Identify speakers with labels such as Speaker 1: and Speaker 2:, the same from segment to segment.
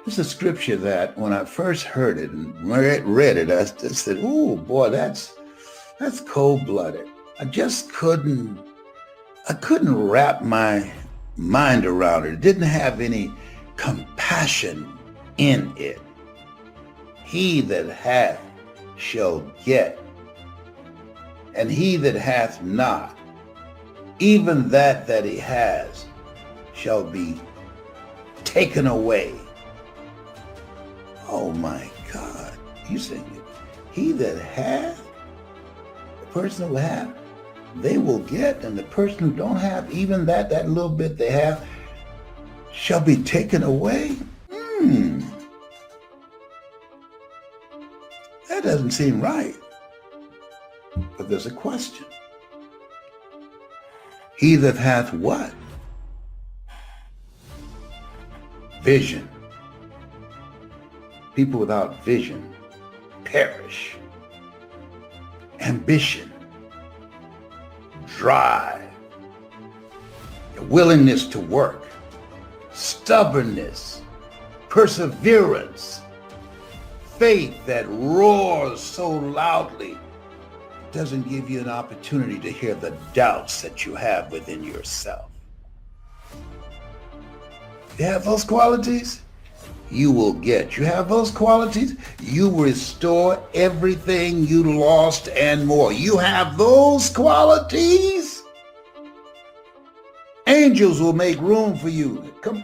Speaker 1: It's a scripture that when I first heard it and read it, I just said, "Oh boy, that's cold-blooded." I just couldn't wrap my mind around it. It didn't have any compassion in it. He that hath shall get, and he that hath not, even that he has, shall be taken away. Oh my God. You sing it. He that hath, the person who hath, they will get, and the person who don't have, even that little bit they have, shall be taken away. That doesn't seem right. But there's a question. He that hath what? Vision. People without vision perish. Ambition, drive, a willingness to work, stubbornness, perseverance, faith that roars so loudly doesn't give you an opportunity to hear the doubts that you have within yourself. You have those qualities, you will get. You have those qualities, you restore everything you lost and more. You have those qualities, angels will make room for you. Come.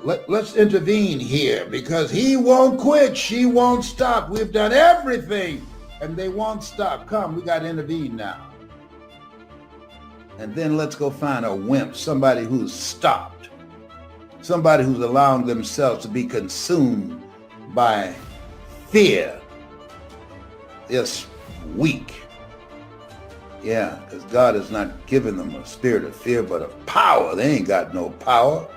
Speaker 1: Let's intervene here because he won't quit. She won't stop. We've done everything and they won't stop. Come, we got to intervene now. And then let's go find a wimp, somebody who's stopped, somebody who's allowing themselves to be consumed by fear. They're weak. Yeah, because God has not given them a spirit of fear, but of power. They ain't got no power.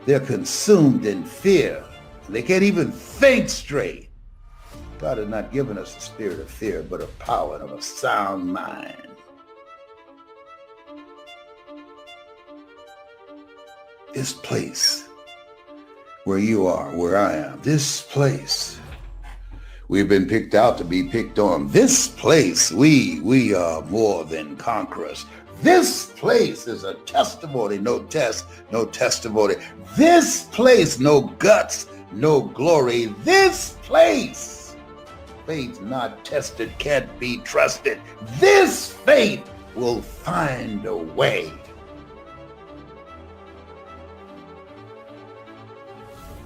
Speaker 1: They're consumed in fear. They can't even think straight. God has not given us a spirit of fear, but of power and of a sound mind. This place where you are, where I am, this place, we've been picked out to be picked on. This place, we are more than conquerors. This place is a testimony, no testimony. This place, no guts, no glory. This place, faith not tested can't be trusted. This faith will find a way.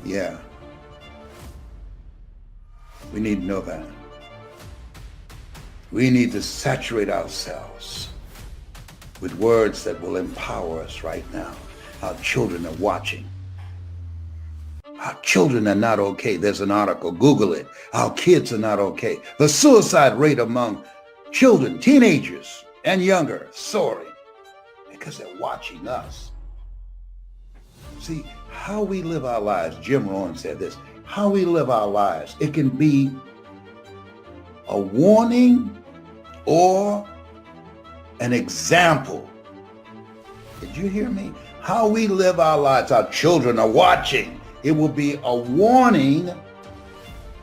Speaker 1: Yeah. We need to know that. We need to saturate ourselves with words that will empower us right now. Our children are watching. Our children are not okay. There's an article, Google it. Our kids are not okay. The suicide rate among children, teenagers, and younger soaring because they're watching us. See, how we live our lives, Jim Rohn said this, how we live our lives, it can be a warning or an example. Did you hear me? How we live our lives, our children are watching. It will be a warning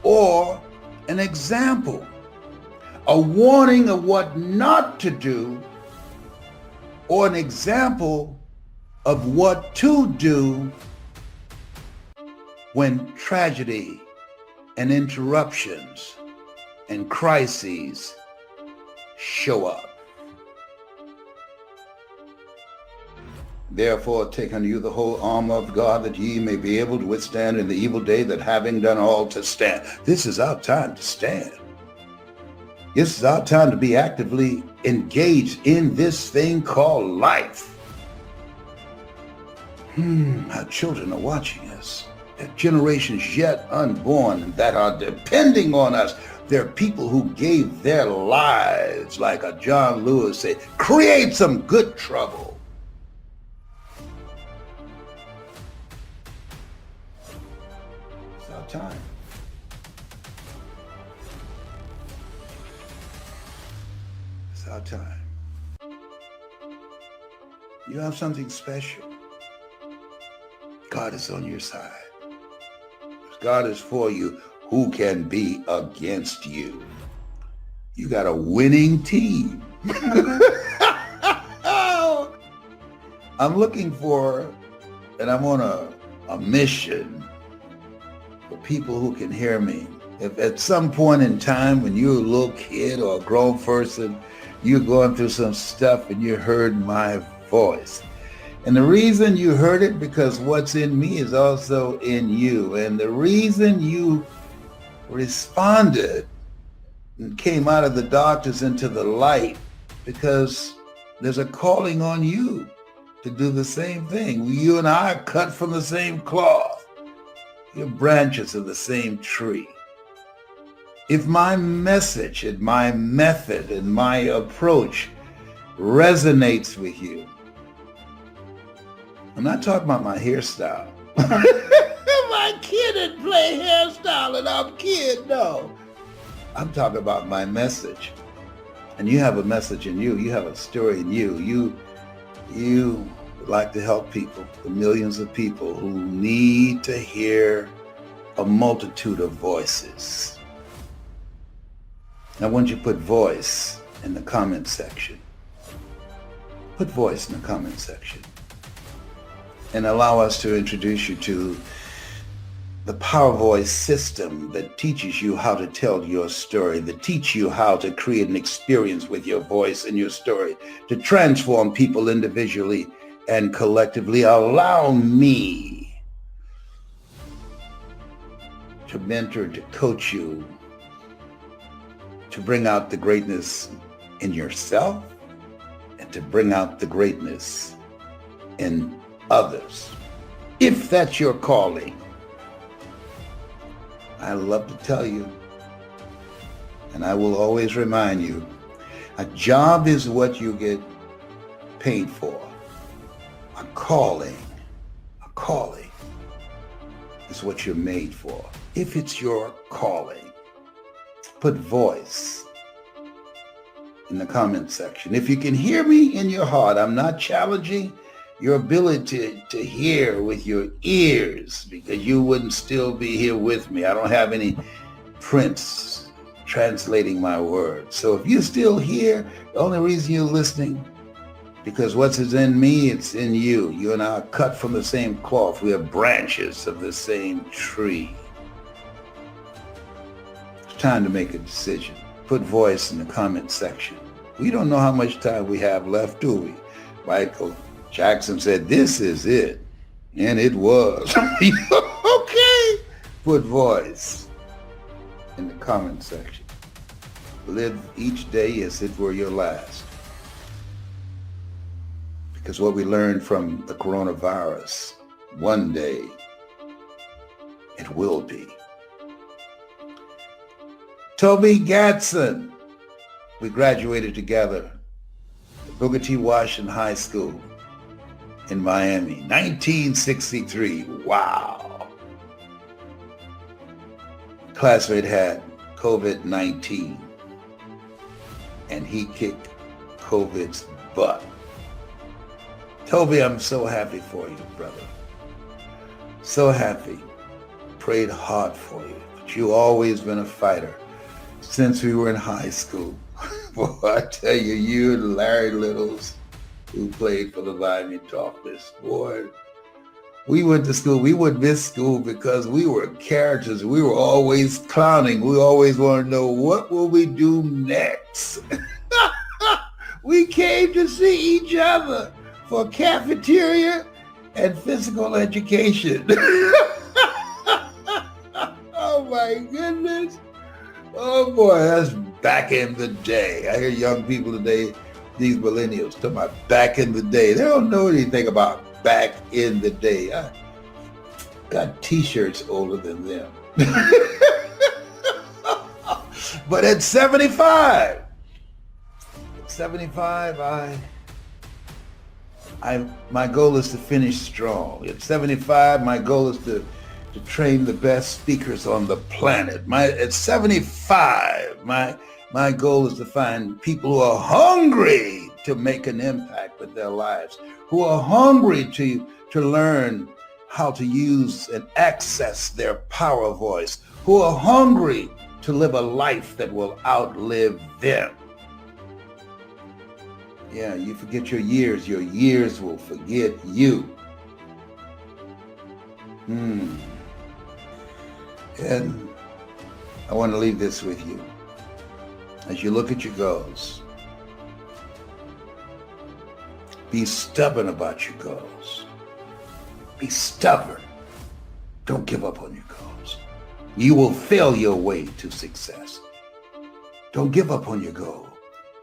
Speaker 1: or an example. A warning of what not to do or an example of what to do when tragedy and interruptions and crises show up. Therefore, take unto you the whole armor of God, that ye may be able to withstand in the evil day, that having done all to stand. This is our time to stand. This is our time to be actively engaged in this thing called life. Our children are watching us. There are generations yet unborn that are depending on us. There are people who gave their lives, like a John Lewis said, create some good trouble. It's our time. It's our time. You have something special. God is on your side. If God is for you, who can be against you? You got a winning team. I'm looking for, and I'm on a mission for people who can hear me. If at some point in time when you're a little kid or a grown person, you're going through some stuff and you heard my voice. And the reason you heard it, because what's in me is also in you. And the reason you responded and came out of the darkness into the light, because there's a calling on you to do the same thing. You and I are cut from the same cloth. You're branches of the same tree. If my message and my method and my approach resonates with you, I'm not talking about my hairstyle. My kid didn't play hairstyle and I'm kid, no. I'm talking about my message. And you have a message in you. You have a story in you. You like to help people, the millions of people who need to hear a multitude of voices. I want you to put voice in the comment section. Put voice in the comment section. And allow us to introduce you to the Power Voice system that teaches you how to tell your story, that teach you how to create an experience with your voice and your story, to transform people individually and collectively. Allow me to mentor, to coach you, to bring out the greatness in yourself and to bring out the greatness in others. If that's your calling, I love to tell you, and I will always remind you, a job is what you get paid for. A calling is what you're made for. If it's your calling, put voice in the comment section. If you can hear me in your heart, I'm not challenging your ability to hear with your ears, because you wouldn't still be here with me. I don't have any prints translating my words. So if you're still here, the only reason you're listening, because what's in me, it's in you. You and I are cut from the same cloth. We are branches of the same tree. It's time to make a decision. Put voice in the comment section. We don't know how much time we have left, do we? Michael Jackson said, "This is it." And it was. Okay. Put voice in the comment section. Live each day as it were your last. Because what we learned from the coronavirus, one day it will be. Toby Gatson, we graduated together at Booker T. Washington High School in Miami, 1963. Wow. Classmate had COVID-19 and he kicked COVID's butt. Toby, I'm so happy for you, brother. So happy. Prayed hard for you. But you always been a fighter since we were in high school. Boy, I tell you, you and Larry Littles, who played for the Miami Dolphins, boy, we went to school. We would miss school because we were characters. We were always clowning. We always wanted to know, what will we do next? We came to see each other for cafeteria and physical education. Oh my goodness. Oh boy, that's back in the day. I hear young people today, these millennials, talking about back in the day. They don't know anything about back in the day. I got t-shirts older than them. But at 75, my goal is to finish strong. At 75, my goal is to train the best speakers on the planet. At 75, my goal is to find people who are hungry to make an impact with their lives, who are hungry to learn how to use and access their power voice, who are hungry to live a life that will outlive them. Yeah, you forget your years will forget you. And I want to leave this with you. As you look at your goals, be stubborn about your goals. Be stubborn. Don't give up on your goals. You will fail your way to success. Don't give up on your goal.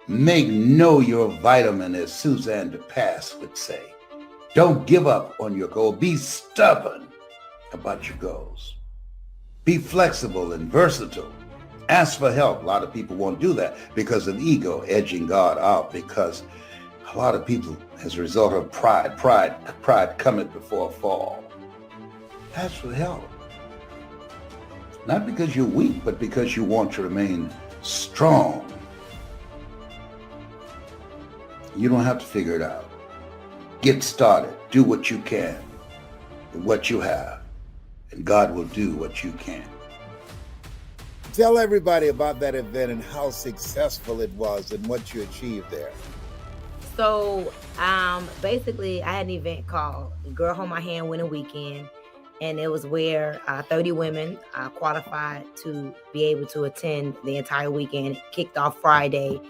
Speaker 1: Make know your vitamin, as Suzanne de Pass would say. Don't give up on your goal. Be stubborn about your goals. Be flexible and versatile. Ask for help. A lot of people won't do that because of ego edging God out, because a lot of people, as a result of pride cometh before a fall. Ask for help. Not because you're weak, but because you want to remain strong. You don't have to figure it out. Get started. Do what you can with what you have, and God will do what you can. Tell everybody about that event and how successful it was and what you achieved there.
Speaker 2: So basically, I had an event called Girl Hold My Hand Winning Weekend, and it was where 30 women qualified to be able to attend the entire weekend. It kicked off Friday.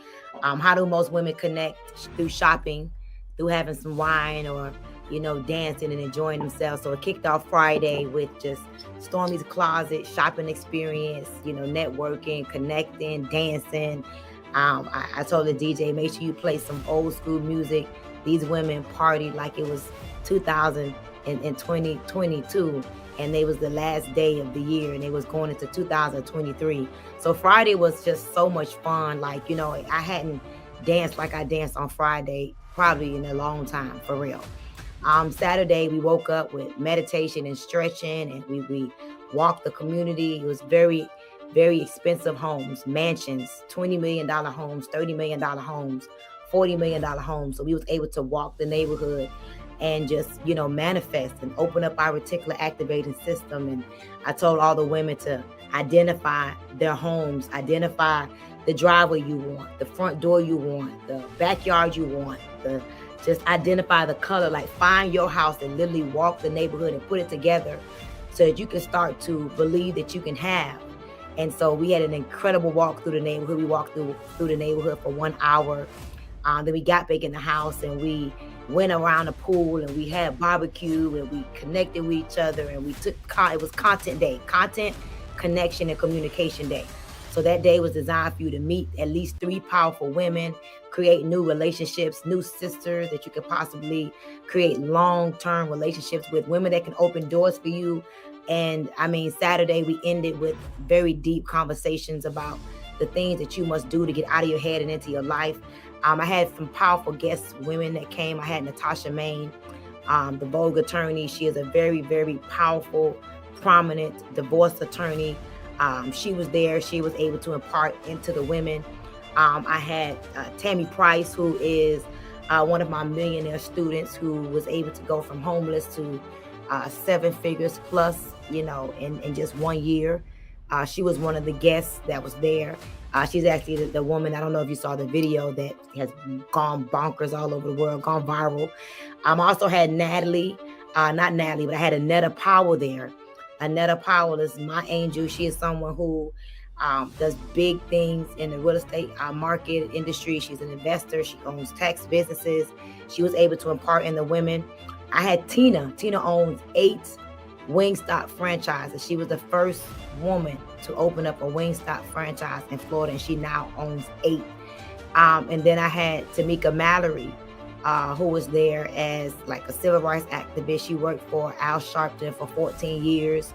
Speaker 2: How do most women connect? Through shopping, through having some wine, or dancing and enjoying themselves. So it kicked off Friday with just Stormy's Closet shopping experience, networking, connecting, dancing. I told the DJ, make sure you play some old school music. These women partied like it was 2022, and they was the last day of the year, and they was going into 2023. So Friday was just so much fun. I hadn't danced like I danced on Friday probably in a long time, for real. Saturday, we woke up with meditation and stretching, and we walked the community. It was very, very expensive homes, mansions, $20 million homes, $30 million homes, $40 million homes. So we was able to walk the neighborhood and just, manifest and open up our reticular activating system. And I told all the women to identify their homes, identify the driveway you want, the front door you want, the backyard you want, just identify the color, find your house and literally walk the neighborhood and put it together so that you can start to believe that you can have. And so we had an incredible walk through the neighborhood. We walked through the neighborhood for 1 hour. Then we got back in the house and we went around the pool and we had barbecue and we connected with each other, and it was content day, content, connection, and communication day. So that day was designed for you to meet at least 3 powerful women, create new relationships, new sisters that you could possibly create long-term relationships with, women that can open doors for you. And Saturday we ended with very deep conversations about the things that you must do to get out of your head and into your life. I had some powerful guest women that came. I had Natasha Main, the Vogue attorney. She is a very, very powerful, prominent divorce attorney. She was there. She was able to impart into the women. I had Tammy Price, who is one of my millionaire students, who was able to go from homeless to 7 figures plus, in just 1 year. She was one of the guests that was there. She's actually the woman, I don't know if you saw the video, that has gone bonkers all over the world, gone viral. I also had Natalie, not Natalie, but I had Annetta Powell there. Annetta Powell is my angel. She is someone who does big things in the real estate market industry. She's an investor. She owns tax businesses. She was able to impart in the women. I had Tina. Tina owns 8 Wingstop franchises. She was the first woman to open up a Wingstop franchise in Florida, and she now owns 8. And then I had Tamika Mallory, who was there as a civil rights activist. She worked for Al Sharpton for 14 years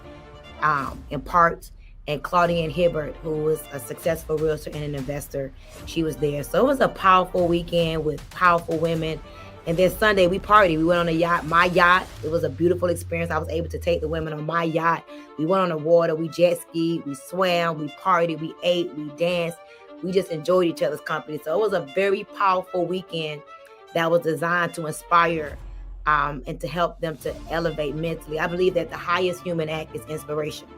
Speaker 2: in part. And Claudine Hibbert, who was a successful realtor and an investor, she was there. So it was a powerful weekend with powerful women. And then Sunday we partied. We went on a yacht, my yacht. It was a beautiful experience. I was able to take the women on my yacht. We went on the water, we jet skied, we swam, we partied, we ate, we danced. We just enjoyed each other's company. So it was a very powerful weekend that was designed to inspire and to help them to elevate mentally. I believe that the highest human act is inspiration.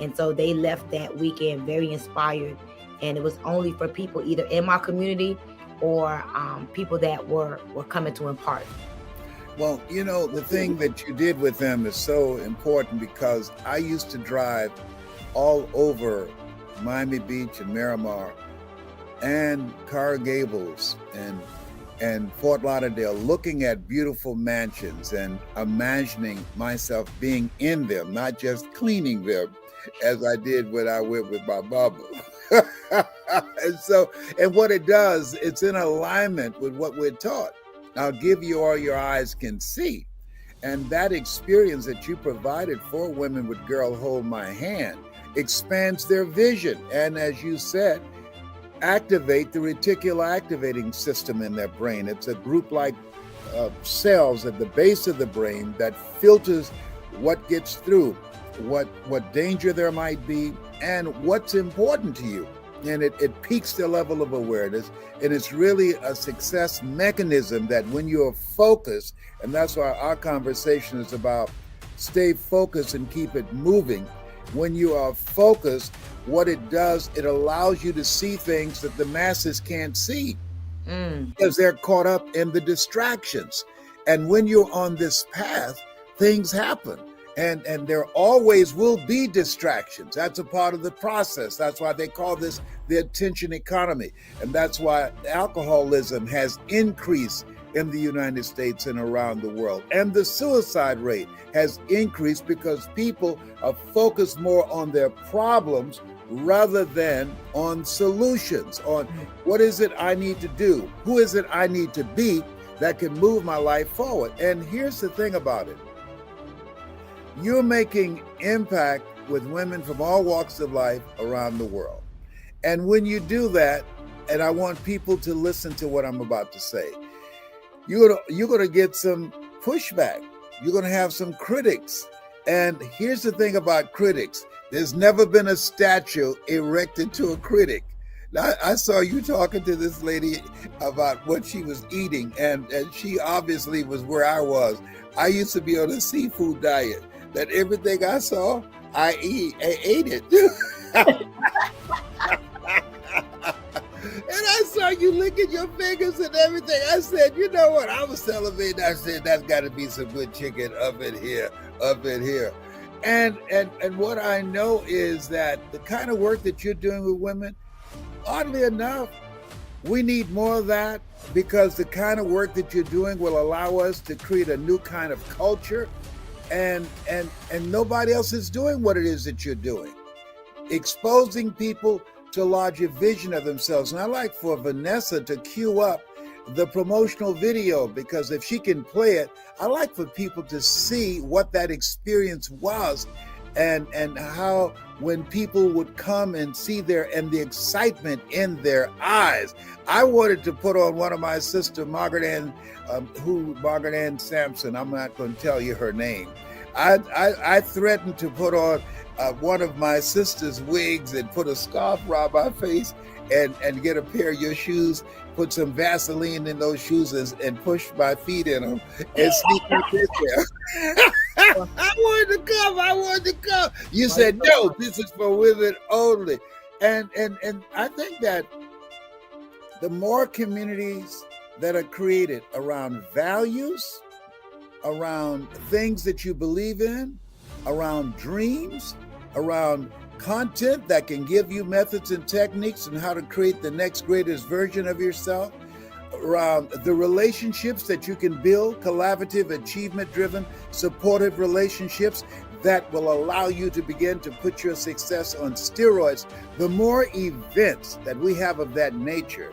Speaker 2: And so they left that weekend very inspired. And it was only for people either in my community or people that were coming to impart.
Speaker 3: Well, you know, the thing that you did with them is so important because I used to drive all over Miami Beach and Miramar and Coral Gables and Fort Lauderdale, looking at beautiful mansions and imagining myself being in them, not just cleaning them as I did when I went with my mama. And what it does, it's in alignment with what we're taught. I'll give you all your eyes can see. And that experience that you provided for women with Girl Hold My Hand expands their vision. And as you said, activate the reticular activating system in their brain. It's a group-like cells at the base of the brain that filters what gets through, what danger there might be, and what's important to you. And it peaks the level of awareness. And it's really a success mechanism that when you're focused, and that's why our conversation is about stay focused and keep it moving. When you are focused, what it does, it allows you to see things that the masses can't see because they're caught up in the distractions. And when you're on this path, things happen. And there always will be distractions. That's a part of the process. That's why they call this the attention economy. And that's why alcoholism has increased in the United States and around the world. And the suicide rate has increased because people are focused more on their problems rather than on solutions, on what is it I need to do? Who is it I need to be that can move my life forward? And here's the thing about it. You're making impact with women from all walks of life around the world. And when you do that, and I want people to listen to what I'm about to say, you're going to get some pushback. You're going to have some critics. And here's the thing about critics. There's never been a statue erected to a critic. Now, I saw you talking to this lady about what she was eating, and she obviously was where I was. I used to be on a seafood diet. That everything I saw, I ate it. And I saw you licking your fingers and everything. I said, you know what? I was salivating. I said, that's got to be some good chicken up in here. And what I know is that the kind of work that you're doing with women, oddly enough, we need more of that because the kind of work that you're doing will allow us to create a new kind of culture. And nobody else is doing what it is that you're doing. Exposing people to a larger vision of themselves. And I like for Vanessa to cue up the promotional video, because if she can play it, I like for people to see what that experience was and how when people would come and see the excitement in their eyes. I wanted to put on one of my sister, Margaret Ann Sampson. I'm not going to tell you her name. I threatened to put on one of my sister's wigs and put a scarf around my face and get a pair of your shoes, put some Vaseline in those shoes and push my feet in them and sneak in there. I wanted to come. You said, no, this is for women only. And I think that the more communities that are created around values, around things that you believe in, around dreams, around content that can give you methods and techniques on how to create the next greatest version of yourself, around the relationships that you can build, collaborative, achievement-driven, supportive relationships that will allow you to begin to put your success on steroids. The more events that we have of that nature,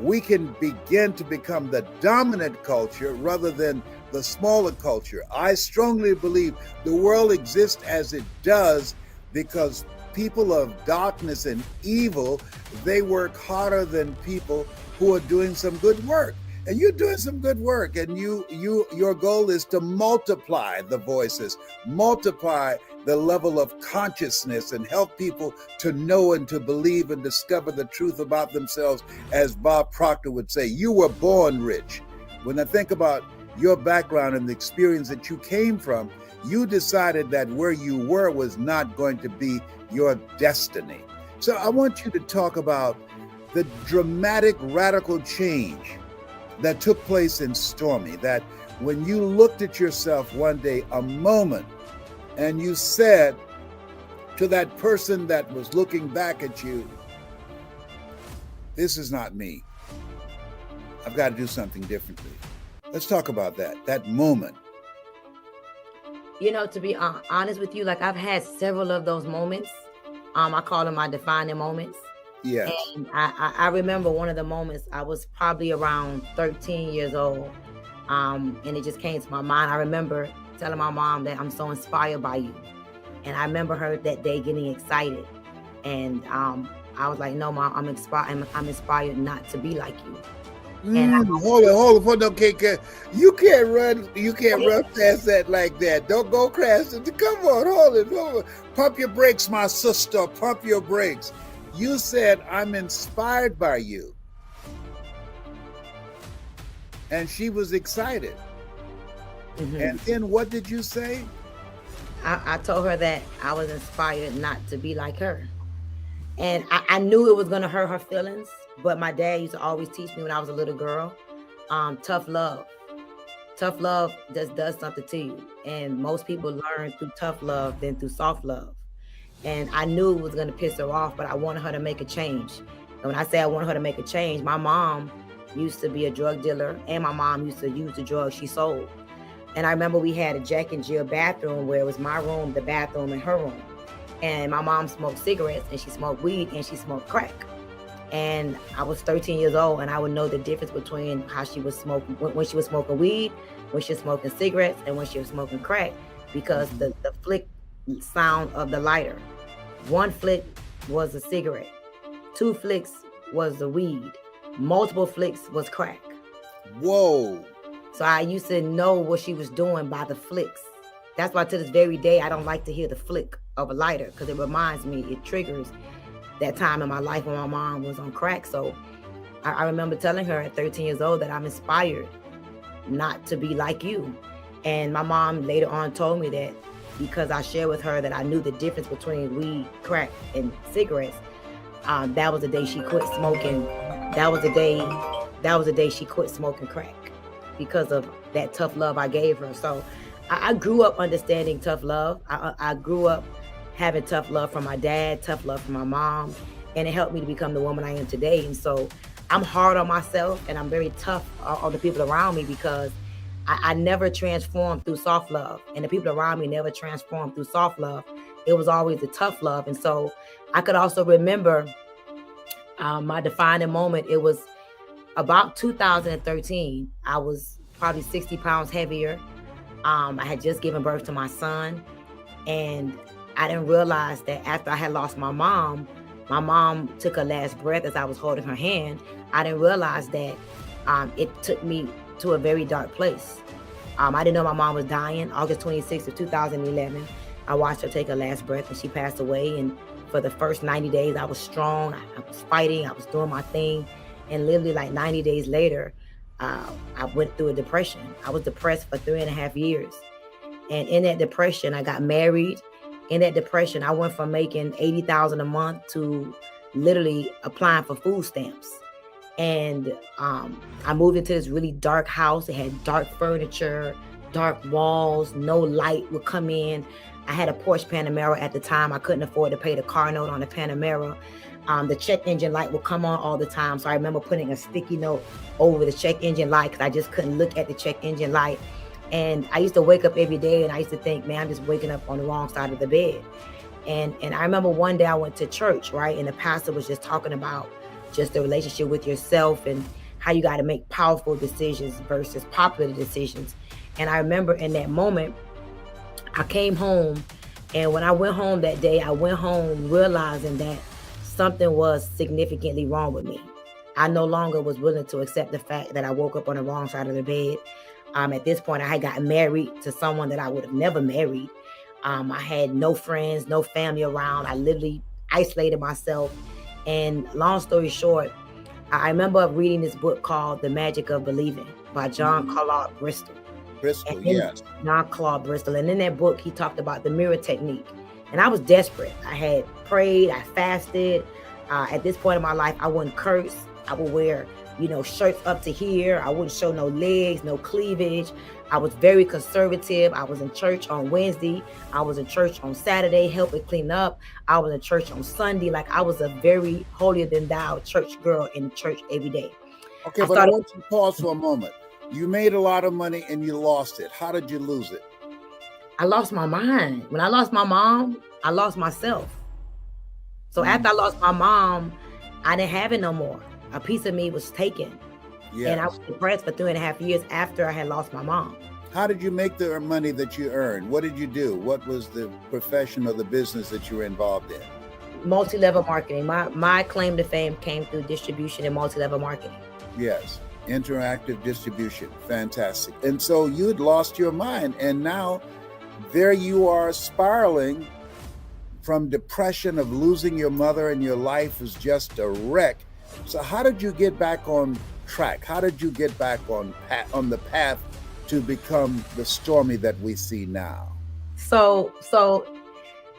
Speaker 3: we can begin to become the dominant culture rather than the smaller culture. I strongly believe the world exists as it does because people of darkness and evil, they work harder than people who are doing some good work. And you're doing some good work, and your goal is to multiply the voices, multiply the level of consciousness, and help people to know and to believe and discover the truth about themselves. As Bob Proctor would say, you were born rich. When I think about your background and the experience that you came from, you decided that where you were was not going to be your destiny. So I want you to talk about the dramatic, radical change that took place in Stormy, that when you looked at yourself one day, a moment, and you said to that person that was looking back at you, this is not me. I've got to do something differently. Let's talk about that moment.
Speaker 2: You know, to be honest with you, like I've had several of those moments. I call them my defining moments.
Speaker 3: Yes.
Speaker 2: And I remember one of the moments, I was probably around 13 years old. And it just came to my mind. I remember telling my mom that I'm so inspired by you. And I remember her that day getting excited. And I was like, no, Mom, I'm inspired not to be like you.
Speaker 3: Hold on. Okay, you can't run past that like that. Don't go crash. Come on, hold it. Pump your brakes, my sister. Pump your brakes. You said, I'm inspired by you. And she was excited. Mm-hmm. And then what did you say?
Speaker 2: I told her that I was inspired not to be like her. And I knew it was going to hurt her feelings. But my dad used to always teach me when I was a little girl, tough love. Tough love just does something to you. And most people learn through tough love than through soft love. And I knew it was going to piss her off, but I wanted her to make a change. And when I say I wanted her to make a change, my mom used to be a drug dealer, and my mom used to use the drugs she sold. And I remember we had a Jack and Jill bathroom where it was my room, the bathroom, and her room. And my mom smoked cigarettes, and she smoked weed, and she smoked crack. And I was 13 years old, and I would know the difference between how she was smoking, when she was smoking weed, when she was smoking cigarettes, and when she was smoking crack, because the flick sound of the lighter. One flick was a cigarette. 2 flicks was the weed. Multiple flicks was crack.
Speaker 3: Whoa.
Speaker 2: So I used to know what she was doing by the flicks. That's why to this very day, I don't like to hear the flick of a lighter, because it reminds me, it triggers that time in my life when my mom was on crack. So I remember telling her at 13 years old that I'm inspired not to be like you. And my mom later on told me that because I shared with her that I knew the difference between weed, crack, and cigarettes, that was the day she quit smoking. That was the day she quit smoking crack, because of that tough love I gave her. So I grew up understanding tough love. I grew up having tough love from my dad, tough love from my mom, and it helped me to become the woman I am today. And so I'm hard on myself, and I'm very tough on the people around me, because I never transformed through soft love, and the people around me never transformed through soft love. It was always the tough love. And so I could also remember my defining moment. It was about 2013. I was probably 60 pounds heavier. I had just given birth to my son, and I didn't realize that after I had lost my mom took her last breath as I was holding her hand. I didn't realize that it took me to a very dark place. I didn't know my mom was dying. August 26th of 2011, I watched her take her last breath, and she passed away. And for the first 90 days, I was strong. I was fighting. I was doing my thing. And literally like 90 days later, I went through a depression. I was depressed for 3.5 years. And in that depression, I got married. In that depression, I went from making $80,000 a month to literally applying for food stamps. And I moved into this really dark house. It had dark furniture, dark walls, no light would come in. I had a Porsche Panamera at the time. I couldn't afford to pay the car note on the Panamera. The check engine light would come on all the time. So I remember putting a sticky note over the check engine light, because I just couldn't look at the check engine light. And I used to wake up every day, and I used to think, man, I'm just waking up on the wrong side of the bed. And I remember one day I went to church, right? And the pastor was just talking about just the relationship with yourself and how you got to make powerful decisions versus popular decisions. And I remember in that moment, I came home, and when I went home that day, I went home realizing that something was significantly wrong with me. I no longer was willing to accept the fact that I woke up on the wrong side of the bed. At this point, I had gotten married to someone that I would have never married. I had no friends, no family around. I literally isolated myself. And long story short, I remember reading this book called The Magic of Believing by John Carlyle Bristol.
Speaker 3: Bristol,
Speaker 2: And
Speaker 3: yes.
Speaker 2: non-Claude Bristol. And in that book, he talked about the mirror technique. And I was desperate. I had prayed, I fasted. At this point in my life, I wouldn't curse. I would wear, shirts up to here. I wouldn't show no legs, no cleavage. I was very conservative. I was in church on Wednesday. I was in church on Saturday, helping clean up. I was in church on Sunday. Like, I was a very holier than thou church girl in church every day.
Speaker 3: Okay, I want you to pause for a moment. You made a lot of money and you lost it. How did you lose it?
Speaker 2: I lost my mind. When I lost my mom, I lost myself. So after I lost my mom, I didn't have it no more. A piece of me was taken. Yes. And I was depressed for 3.5 years after I had lost my mom.
Speaker 3: How did you make the money that you earned? What did you do? What was the profession or the business that you were involved in?
Speaker 2: Multi-level marketing. My claim to fame came through distribution and multi-level marketing.
Speaker 3: Yes. Interactive distribution. Fantastic. And so you had lost your mind, and now there you are spiraling from depression of losing your mother, and your life is just a wreck. So how did you get back on track? How did you get back on the path to become the Stormy that we see now?
Speaker 2: So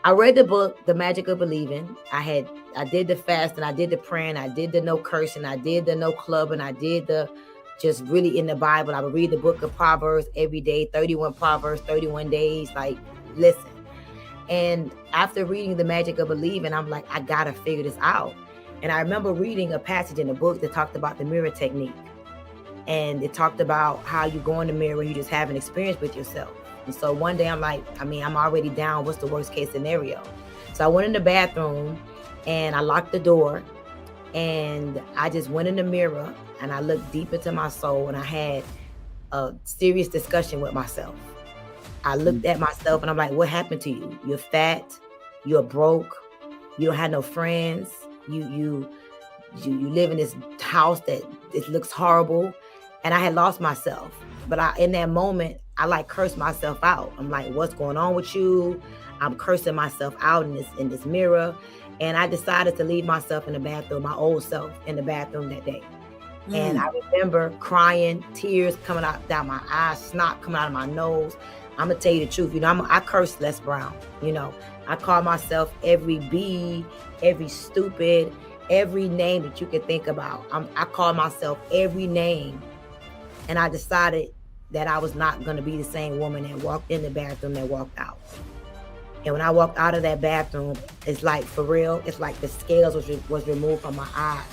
Speaker 2: I read the book, The Magic of Believing. I did the fast, and I did the praying, I did the no cursing, I did the no clubbing, I did the just really in the Bible. I would read the book of Proverbs every day, 31 Proverbs, 31 days, like, listen. And after reading The Magic of Believing, I'm like, I gotta figure this out. And I remember reading a passage in the book that talked about the mirror technique. And it talked about how you go in the mirror and you just have an experience with yourself. And so one day I'm like, I'm already down. What's the worst case scenario? So I went in the bathroom and I locked the door, and I just went in the mirror and I looked deep into my soul, and I had a serious discussion with myself. I looked at myself and I'm like, what happened to you? You're fat, you're broke, you don't have no friends, you live in this house that it looks horrible. And I had lost myself. But in that moment, I like cursed myself out. I'm like, what's going on with you? I'm cursing myself out in this mirror. And I decided to leave myself in the bathroom, my old self in the bathroom that day. And I remember crying, tears coming out down my eyes, snot coming out of my nose. I'm gonna tell you the truth. I curse Les Brown. I call myself every B, every stupid, every name that you could think about. I call myself every name. And I decided that I was not gonna be the same woman that walked in the bathroom that walked out. And when I walked out of that bathroom, it's like, for real, it's like the scales was removed from my eyes.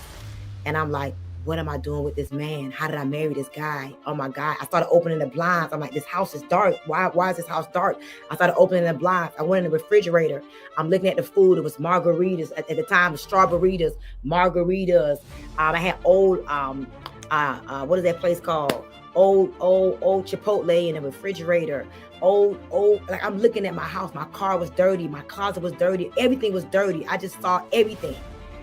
Speaker 2: And I'm like, what am I doing with this man? How did I marry this guy? Oh my God. I started opening the blinds. I'm like, this house is dark. Why is this house dark? I started opening the blinds. I went in the refrigerator. I'm looking at the food. It was margaritas. At the time, strawberries, margaritas. I had old, what is that place called? Old Chipotle in the refrigerator. Like, I'm looking at my house. My car was dirty. My closet was dirty. Everything was dirty. I just saw everything.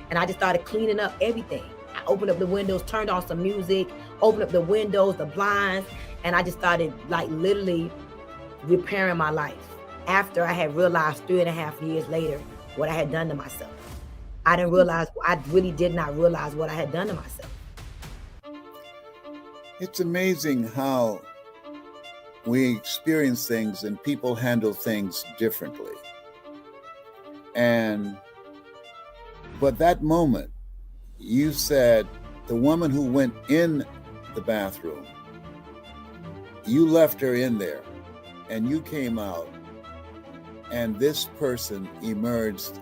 Speaker 2: And I just started cleaning up everything. I opened up the windows, turned on some music, opened up the windows, the blinds, and I just started like literally repairing my life after I had realized 3.5 years later what I had done to myself. I really did not realize what I had done to myself.
Speaker 3: It's amazing how we experience things and people handle things differently. But that moment, you said the woman who went in the bathroom, you left her in there and you came out, and this person emerged,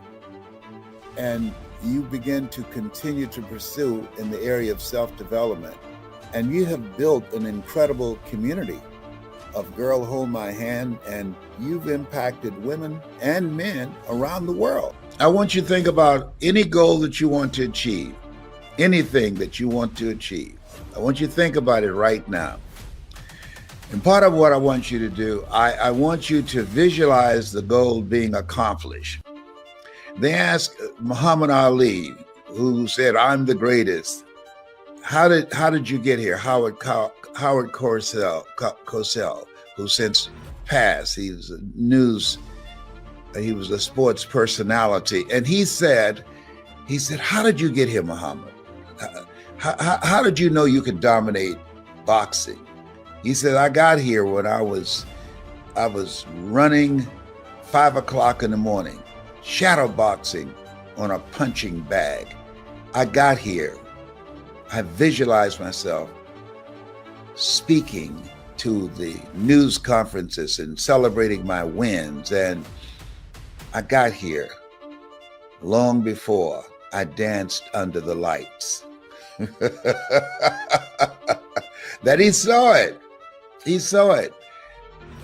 Speaker 3: and you begin to continue to pursue in the area of self-development. And you have built an incredible community of Girl Hold My Hand, and you've impacted women and men around the world. I want you to think about any goal that you want to achieve. Anything that you want to achieve. I want you to think about it right now. And part of what I want you to do, I want you to visualize the goal being accomplished. They asked Muhammad Ali, who said, "I'm the greatest." How did you get here? Howard Cosell, who since passed, he was a sports personality, and he said, "How did you get here, Muhammad? How did you know you could dominate boxing?
Speaker 1: He said, I got here when I was running 5 o'clock in the morning, shadow boxing on a punching bag. I got here. I visualized myself speaking to the news conferences and celebrating my wins. And I got here long before I danced under the lights. That he saw it. He saw it.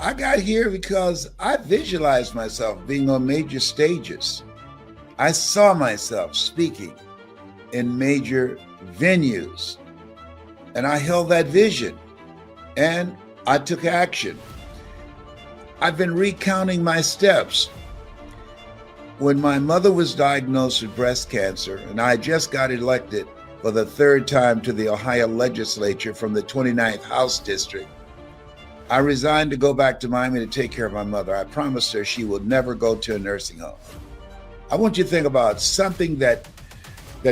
Speaker 1: I got here because I visualized myself being on major stages. I saw myself speaking in major venues, and I held that vision and I took action. I've been recounting my steps. When my mother was diagnosed with breast cancer and I just got elected for the 3rd time to the Ohio legislature from the 29th House District, I resigned to go back to Miami to take care of my mother. I promised her she would never go to a nursing home. I want you to think about something that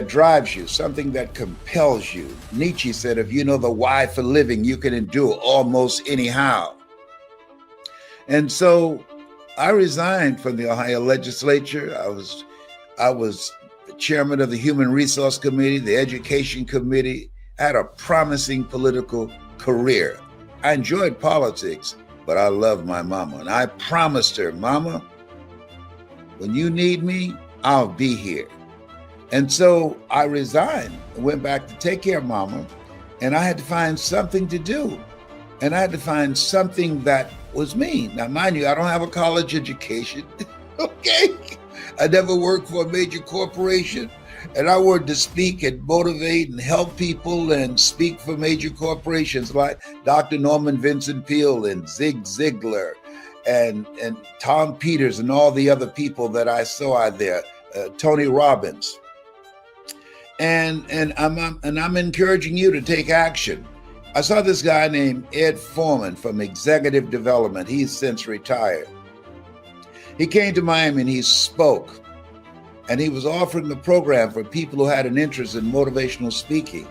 Speaker 1: drives you, something that compels you. Nietzsche said, if you know the why for living, you can endure almost anyhow. And so I resigned from the Ohio legislature. I was the chairman of the Human Resource Committee, the Education Committee. I had a promising political career. I enjoyed politics, but I loved my mama. And I promised her, Mama, when you need me, I'll be here. And so I resigned and went back to take care of Mama. And I had to find something to do. And I had to find something that was me. Now, mind you, I don't have a college education, okay? I never worked for a major corporation. And I wanted to speak and motivate and help people and speak for major corporations like Dr. Norman Vincent Peale and Zig Ziglar and Tom Peters and all the other people that I saw out there, Tony Robbins. And I'm encouraging you to take action. I saw this guy named Ed Foreman from Executive Development. He's since retired. He came to Miami and he spoke. And he was offering the program for people who had an interest in motivational speaking,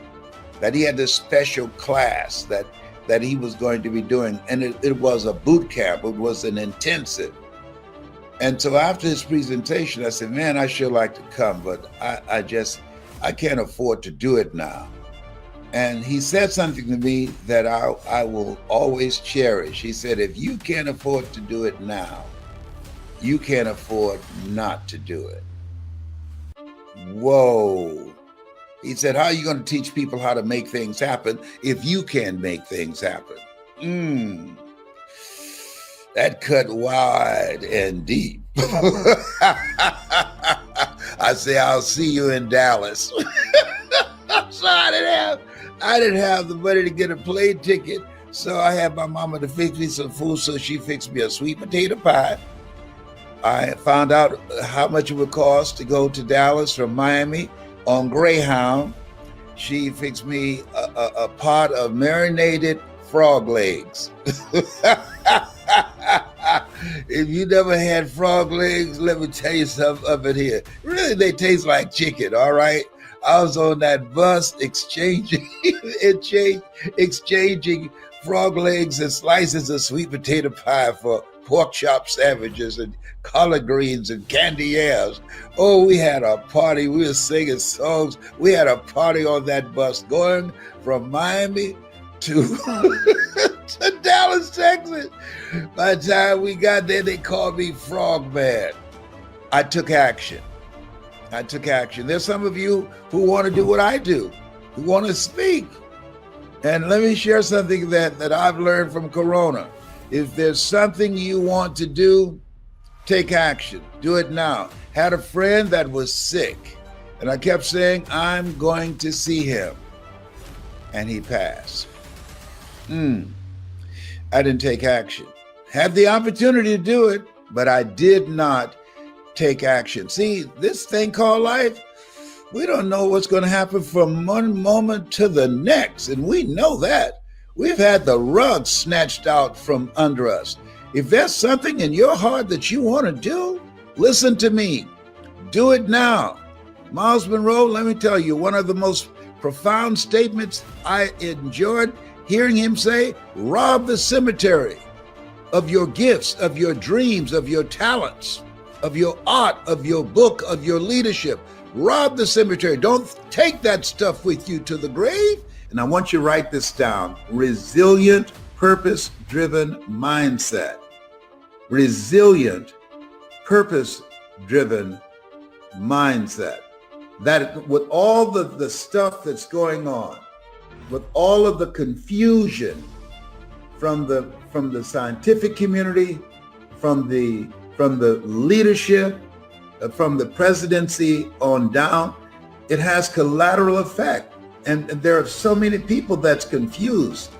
Speaker 1: that he had this special class that he was going to be doing. And it was a boot camp. It was an intensive. And so after his presentation, I said, man, I sure like to come, but I can't afford to do it now. And he said something to me that I will always cherish. He said, if you can't afford to do it now, you can't afford not to do it. Whoa. He said, how are you going to teach people how to make things happen if you can't make things happen? That cut wide and deep. I say, I'll see you in Dallas. So I didn't have the money to get a plane ticket. So I had my mama to fix me some food. So she fixed me a sweet potato pie. I found out how much it would cost to go to Dallas from Miami on Greyhound. She fixed me a pot of marinated frog legs. If you never had frog legs, let me tell you something of it here. Really, they taste like chicken, all right? I was on that bus exchanging frog legs and slices of sweet potato pie for pork chop sandwiches and collard greens and candy yams. Oh, we had a party. We were singing songs. We had a party on that bus going from Miami to, to Dallas, Texas. By the time we got there, they called me Frog Man. I took action. There's some of you who want to do what I do, who want to speak. And let me share something that I've learned from Corona. If there's something you want to do, take action. Do it now. Had a friend that was sick, and I kept saying, I'm going to see him. And he passed. I didn't take action. Had the opportunity to do it, but I did not take action. See, this thing called life, we don't know what's going to happen from one moment to the next, and we know that. We've had the rug snatched out from under us. If there's something in your heart that you want to do, listen to me. Do it now. Miles Monroe, let me tell you, one of the most profound statements I enjoyed, hearing him say, rob the cemetery of your gifts, of your dreams, of your talents, of your art, of your book, of your leadership. Rob the cemetery. Don't take that stuff with you to the grave. And I want you to write this down. Resilient, purpose-driven mindset. Resilient, purpose-driven mindset. That with all the stuff that's going on, with all of the confusion from the scientific community, from the leadership, from the presidency on down, it has collateral effect. And there are so many people that's confused.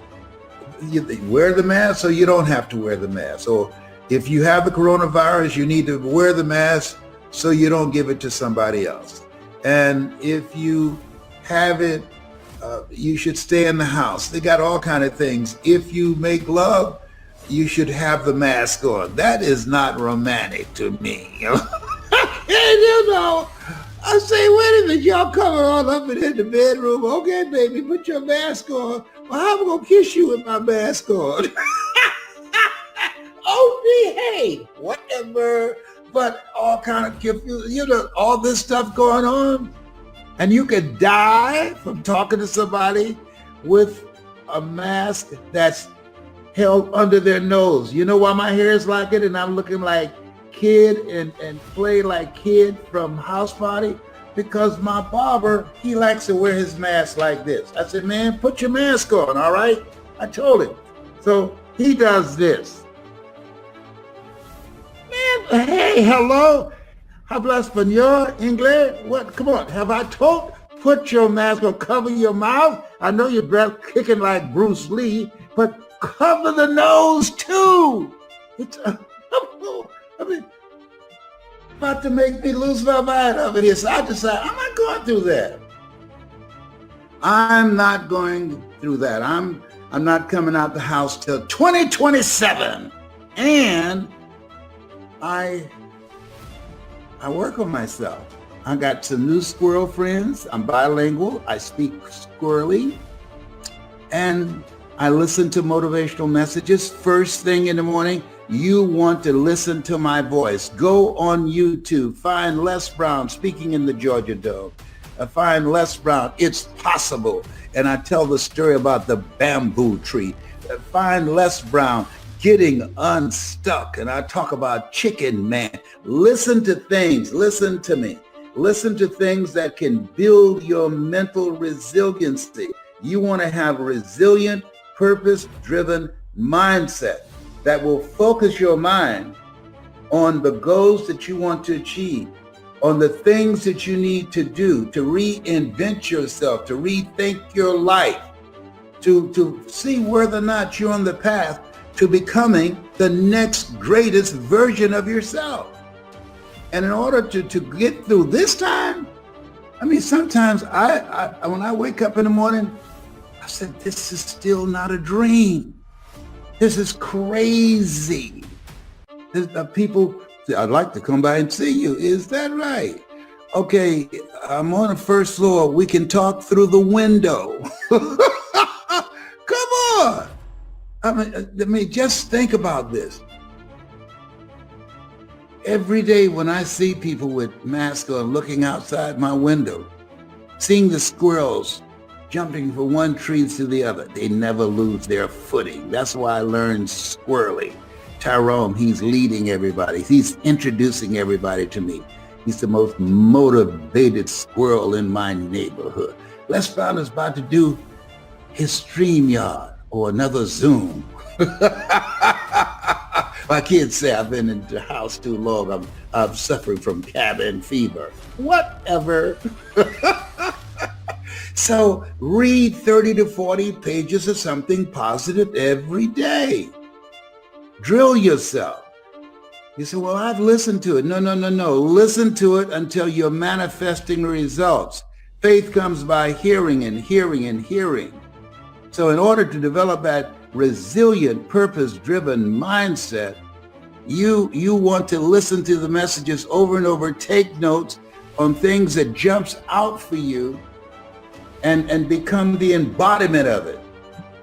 Speaker 1: You wear the mask, so you don't have to wear the mask. Or if you have the coronavirus, you need to wear the mask so you don't give it to somebody else. And if you have it, you should stay in the house. They got all kind of things. If you make love, you should have the mask on. That is not romantic to me. And you know, I say, wait a minute, y'all coming all up in the bedroom. Okay, baby, put your mask on. Well, how am I gonna kiss you with my mask on? Oh, behave, whatever. But all kind of confused, you know, all this stuff going on. And you could die from talking to somebody with a mask that's held under their nose. You know why my hair is like it and I'm looking like Kid and play like Kid from House Party? Because my barber, he likes to wear his mask like this. I said, man, put your mask on, all right? I told him. So he does this. Man, hey, hello. Habla español, English? What? Come on, have I told? Put your mask on, cover your mouth. I know your breath kicking like Bruce Lee, but cover the nose too. It's, I mean, about to make me lose my mind over here. So I decided I'm not going through that. I'm not going through that. I'm not coming out the house till 2027. And I work on myself. I got some new squirrel friends. I'm bilingual. I speak squirrely. And I listen to motivational messages first thing in the morning. You want to listen to my voice. Go on YouTube. Find Les Brown speaking in the Georgia Dome. Find Les Brown. It's possible. And I tell the story about the bamboo tree. Find Les Brown getting unstuck. And I talk about Chicken Man. Listen to things. Listen to me. Listen to things that can build your mental resiliency. You want to have a resilient, purpose-driven mindset that will focus your mind on the goals that you want to achieve, on the things that you need to do to reinvent yourself, to rethink your life, to see whether or not you're on the path to becoming the next greatest version of yourself. And in order to get through this time, I mean, sometimes I when I wake up in the morning, I said, this is still not a dream. This is crazy. People say, I'd like to come by and see you. Is that right? Okay, I'm on the first floor. We can talk through the window. Come on. I mean, just think about this. Every day when I see people with masks on looking outside my window, seeing the squirrels jumping from one tree to the other, they never lose their footing. That's why I learned squirrely. Tyrone, he's leading everybody. He's introducing everybody to me. He's the most motivated squirrel in my neighborhood. Les Brown is about to do his StreamYard or another Zoom. My kids say I've been in the house too long. I'm suffering from cabin fever. Whatever. So read 30 to 40 pages of something positive every day. Drill yourself. You say, well, I've listened to it. No. Listen to it until you're manifesting results. Faith comes by hearing and hearing and hearing. So in order to develop that resilient, purpose-driven mindset, you want to listen to the messages over and over, take notes on things that jumps out for you and become the embodiment of it.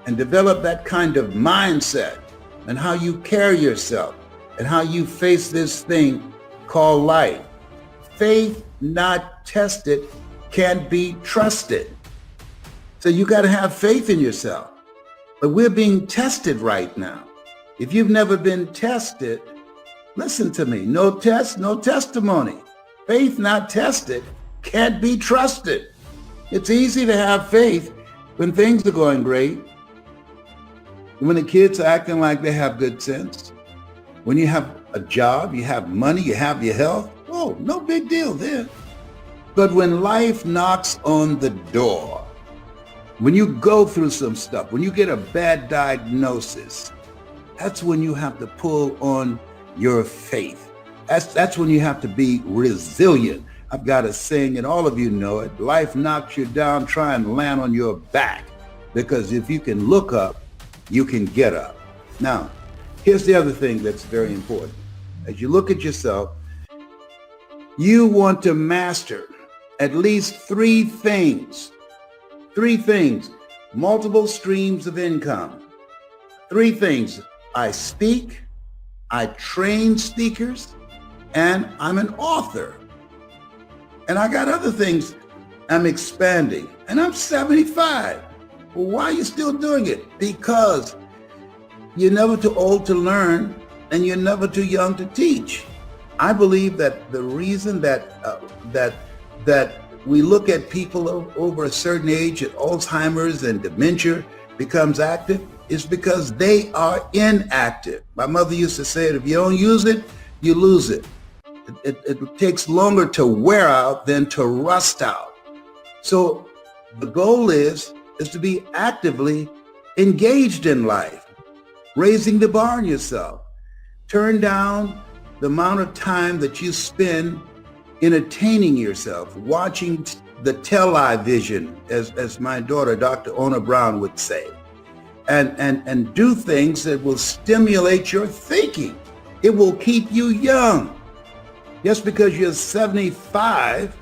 Speaker 1: and develop that kind of mindset and how you carry yourself and how you face this thing called life. Faith not tested can't be trusted. So you got to have faith in yourself. But we're being tested right now. If you've never been tested, listen to me. No test, no testimony. Faith not tested can't be trusted. It's easy to have faith when things are going great. When the kids are acting like they have good sense. When you have a job, you have money, you have your health. Oh, no big deal there. But when life knocks on the door, when you go through some stuff, when you get a bad diagnosis, that's when you have to pull on your faith. That's when you have to be resilient. I've got a saying, and all of you know it. Life knocks you down, try and land on your back. Because if you can look up, you can get up. Now, here's the other thing that's very important. As you look at yourself, you want to master at least three things, multiple streams of income. Three things: I speak, I train speakers, and I'm an author. And I got other things I'm expanding, and I'm 75. Well, why are you still doing it? Because you're never too old to learn, and you're never too young to teach. I believe that the reason that we look at people over a certain age, at Alzheimer's and dementia becomes active, is because they are inactive. My mother used to say, if you don't use it, you lose it. It takes longer to wear out than to rust out. So the goal is to be actively engaged in life, raising the bar on yourself. Turn down the amount of time that you spend entertaining yourself, watching the television, as my daughter, Dr. Ona Brown, would say, and do things that will stimulate your thinking. It will keep you young. Just because you're 75,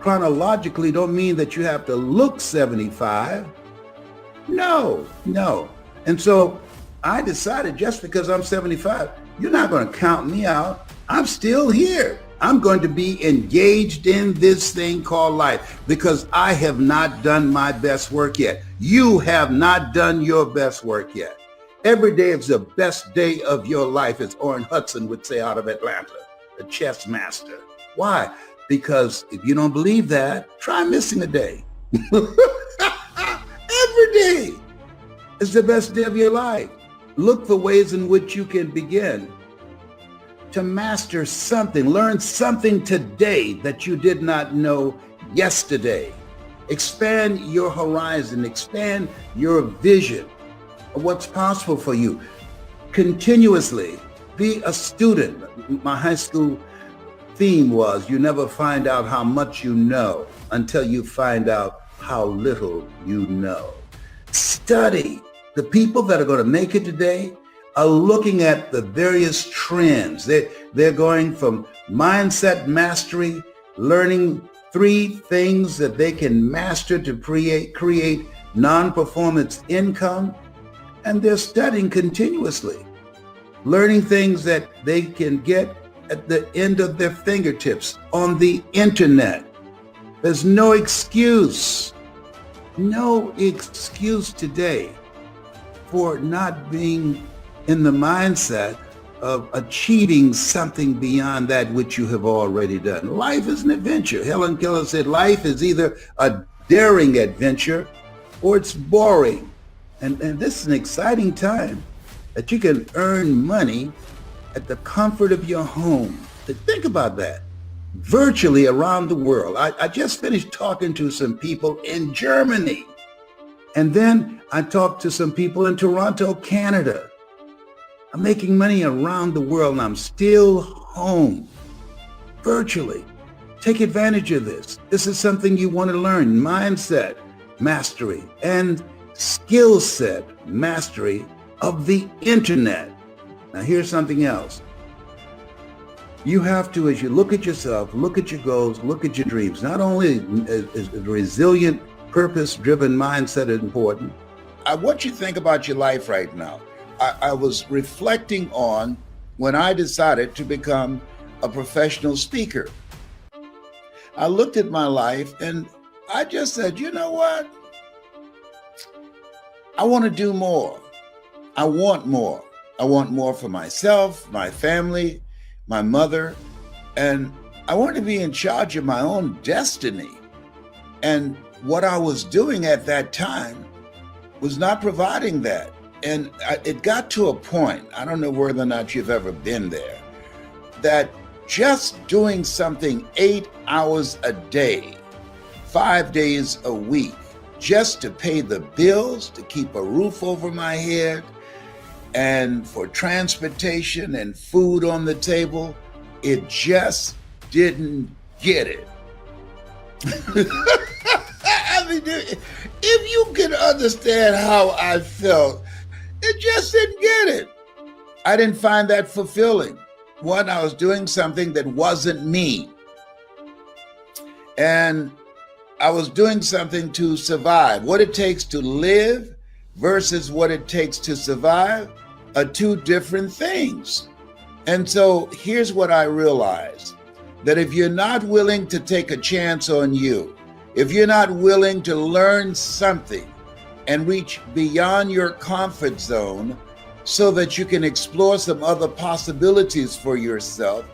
Speaker 1: chronologically don't mean that you have to look 75. No. And so I decided, just because I'm 75, you're not going to count me out. I'm still here. I'm going to be engaged in this thing called life because I have not done my best work yet. You have not done your best work yet. Every day is the best day of your life, as Orrin Hudson would say out of Atlanta, the chess master. Why? Because if you don't believe that, try missing a day. Every day is the best day of your life. Look for ways in which you can begin to master something, learn something today that you did not know yesterday. Expand your horizon, expand your vision of what's possible for you. Continuously be a student. My high school theme was, you never find out how much you know until you find out how little you know. Study. The people that are going to make it today are looking at the various trends. They're going from mindset mastery, learning 3 things that they can master to create non-performance income, and they're studying continuously, learning things that they can get at the end of their fingertips on the internet. There's no excuse today for not being in the mindset of achieving something beyond that which you have already done. Life is an adventure. Helen Keller said life is either a daring adventure or it's boring. And this is an exciting time that you can earn money at the comfort of your home. Think about that. Virtually around the world. I just finished talking to some people in Germany. And then I talked to some people in Toronto, Canada. I'm making money around the world and I'm still home, virtually. Take advantage of this. This is something you want to learn. Mindset mastery and skill set mastery of the internet. Now here's something else. You have to, as you look at yourself, look at your goals, look at your dreams. Not only is a resilient, purpose-driven mindset important, I want you to think about your life right now. I was reflecting on when I decided to become a professional speaker. I looked at my life and I just said, you know what? I want to do more. I want more. I want more for myself, my family, my mother, and I want to be in charge of my own destiny. And what I was doing at that time was not providing that. And it got to a point, I don't know whether or not you've ever been there, that just doing something 8 hours a day, 5 days a week, just to pay the bills, to keep a roof over my head, and for transportation and food on the table, it just didn't get it. I mean, if you can understand how I felt, it just didn't get it. I didn't find that fulfilling. One, I was doing something that wasn't me. And I was doing something to survive. What it takes to live versus what it takes to survive are two different things. And so here's what I realized, that if you're not willing to take a chance on you, if you're not willing to learn something and reach beyond your comfort zone so that you can explore some other possibilities for yourself,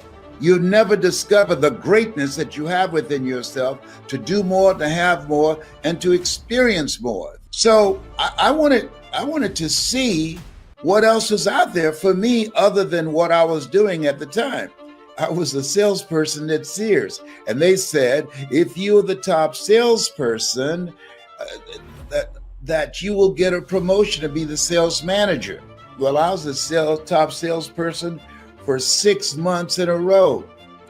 Speaker 1: you'll never discover the greatness that you have within yourself to do more, to have more, and to experience more. So I wanted to see what else was out there for me other than what I was doing at the time. I was a salesperson at Sears, and they said, if you're the top salesperson, that you will get a promotion to be the sales manager. Well, I was the top salesperson for 6 months in a row,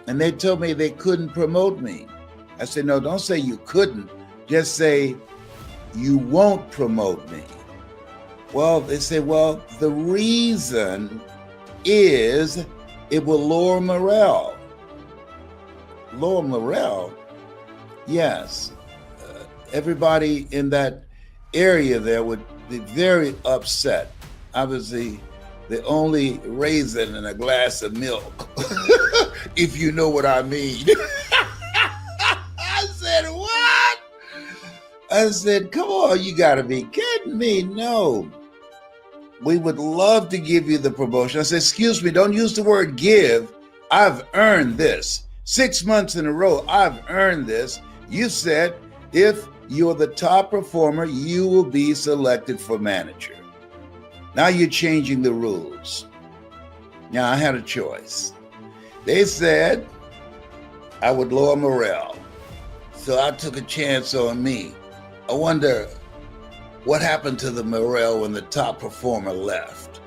Speaker 1: and they told me they couldn't promote me. I said, no, don't say you couldn't, just say you won't promote me. Well, they said, well, the reason is it will lower morale. Lower morale? Yes. Everybody in that area there would be very upset. I was the only raisin in a glass of milk, if you know what I mean. I said, what? I said, come on, you gotta be kidding me. No. We would love to give you the promotion. I said, excuse me, don't use the word give. I've earned this. 6 months in a row, I've earned this. You said, if you're the top performer, you will be selected for manager. Now you're changing the rules. Now I had a choice. They said I would lower morale. So I took a chance on me. I wonder what happened to the morale when the top performer left.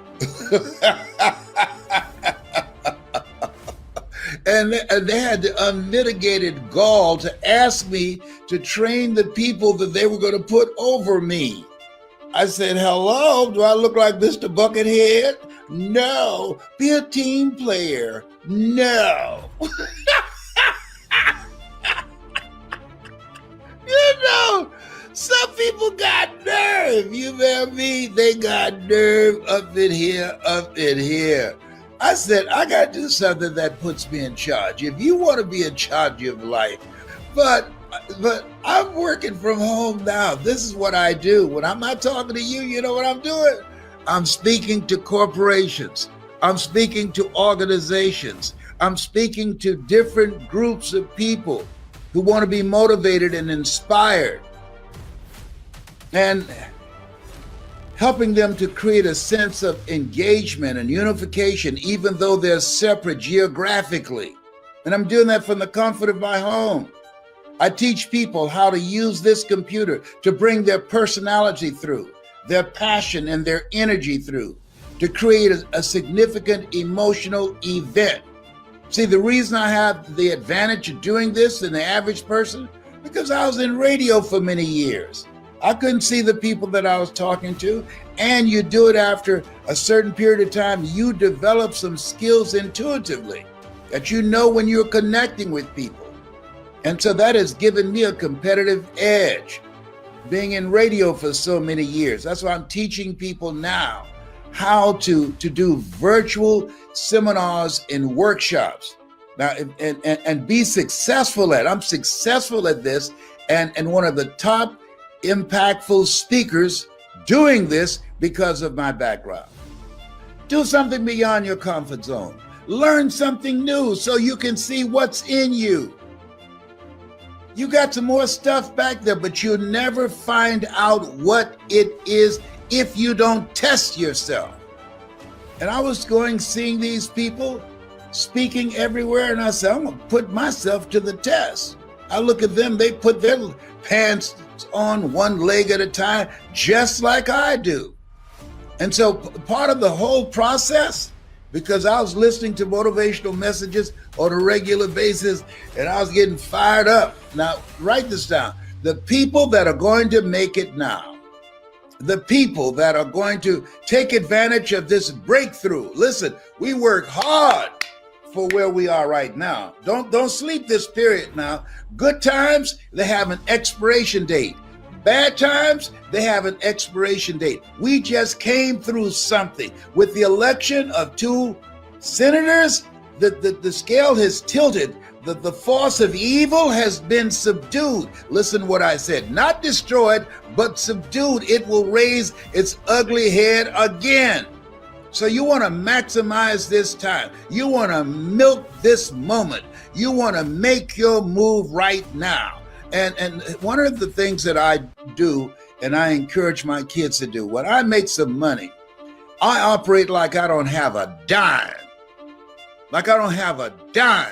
Speaker 1: And they had the unmitigated gall to ask me to train the people that they were going to put over me. I said, hello, do I look like Mr. Buckethead? No. Be a team player. No. You know, some people got nerve. You know what I mean? They got nerve up in here, up in here. I said, I got to do something that puts me in charge. If you want to be in charge of your life, but I'm working from home now. This is what I do. When I'm not talking to you, you know what I'm doing? I'm speaking to corporations. I'm speaking to organizations. I'm speaking to different groups of people who want to be motivated and inspired, and helping them to create a sense of engagement and unification, even though they're separate geographically. And I'm doing that from the comfort of my home. I teach people how to use this computer to bring their personality through, their passion and their energy through, to create a significant emotional event. See, the reason I have the advantage of doing this than the average person, because I was in radio for many years. I couldn't see the people that I was talking to, and you do it after a certain period of time. You develop some skills intuitively that you know when you're connecting with people. And so that has given me a competitive edge. being in radio for so many years. That's why I'm teaching people now how to do virtual seminars and workshops now, and be successful at. I'm successful at this, and one of the top impactful speakers doing this because of my background. Do something beyond your comfort zone. Learn something new so you can see what's in you. You got some more stuff back there, but you'll never find out what it is if you don't test yourself. And I was seeing these people speaking everywhere, and I said, I'm gonna put myself to the test. I look at them, they put their pants on one leg at a time, just like I do. And so part of the whole process, because I was listening to motivational messages on a regular basis and I was getting fired up. Now, write this down. The people that are going to make it now, the people that are going to take advantage of this breakthrough. Listen, we work hard for where we are right now. Don't sleep this period now. Good times, they have an expiration date. Bad times, they have an expiration date. We just came through something. With the election of 2 senators, the scale has tilted. The force of evil has been subdued. Listen what I said. Not destroyed, but subdued. It will raise its ugly head again. So you want to maximize this time. You want to milk this moment. You want to make your move right now. And one of the things that I do, and I encourage my kids to do, when I make some money, I operate like I don't have a dime. Like I don't have a dime.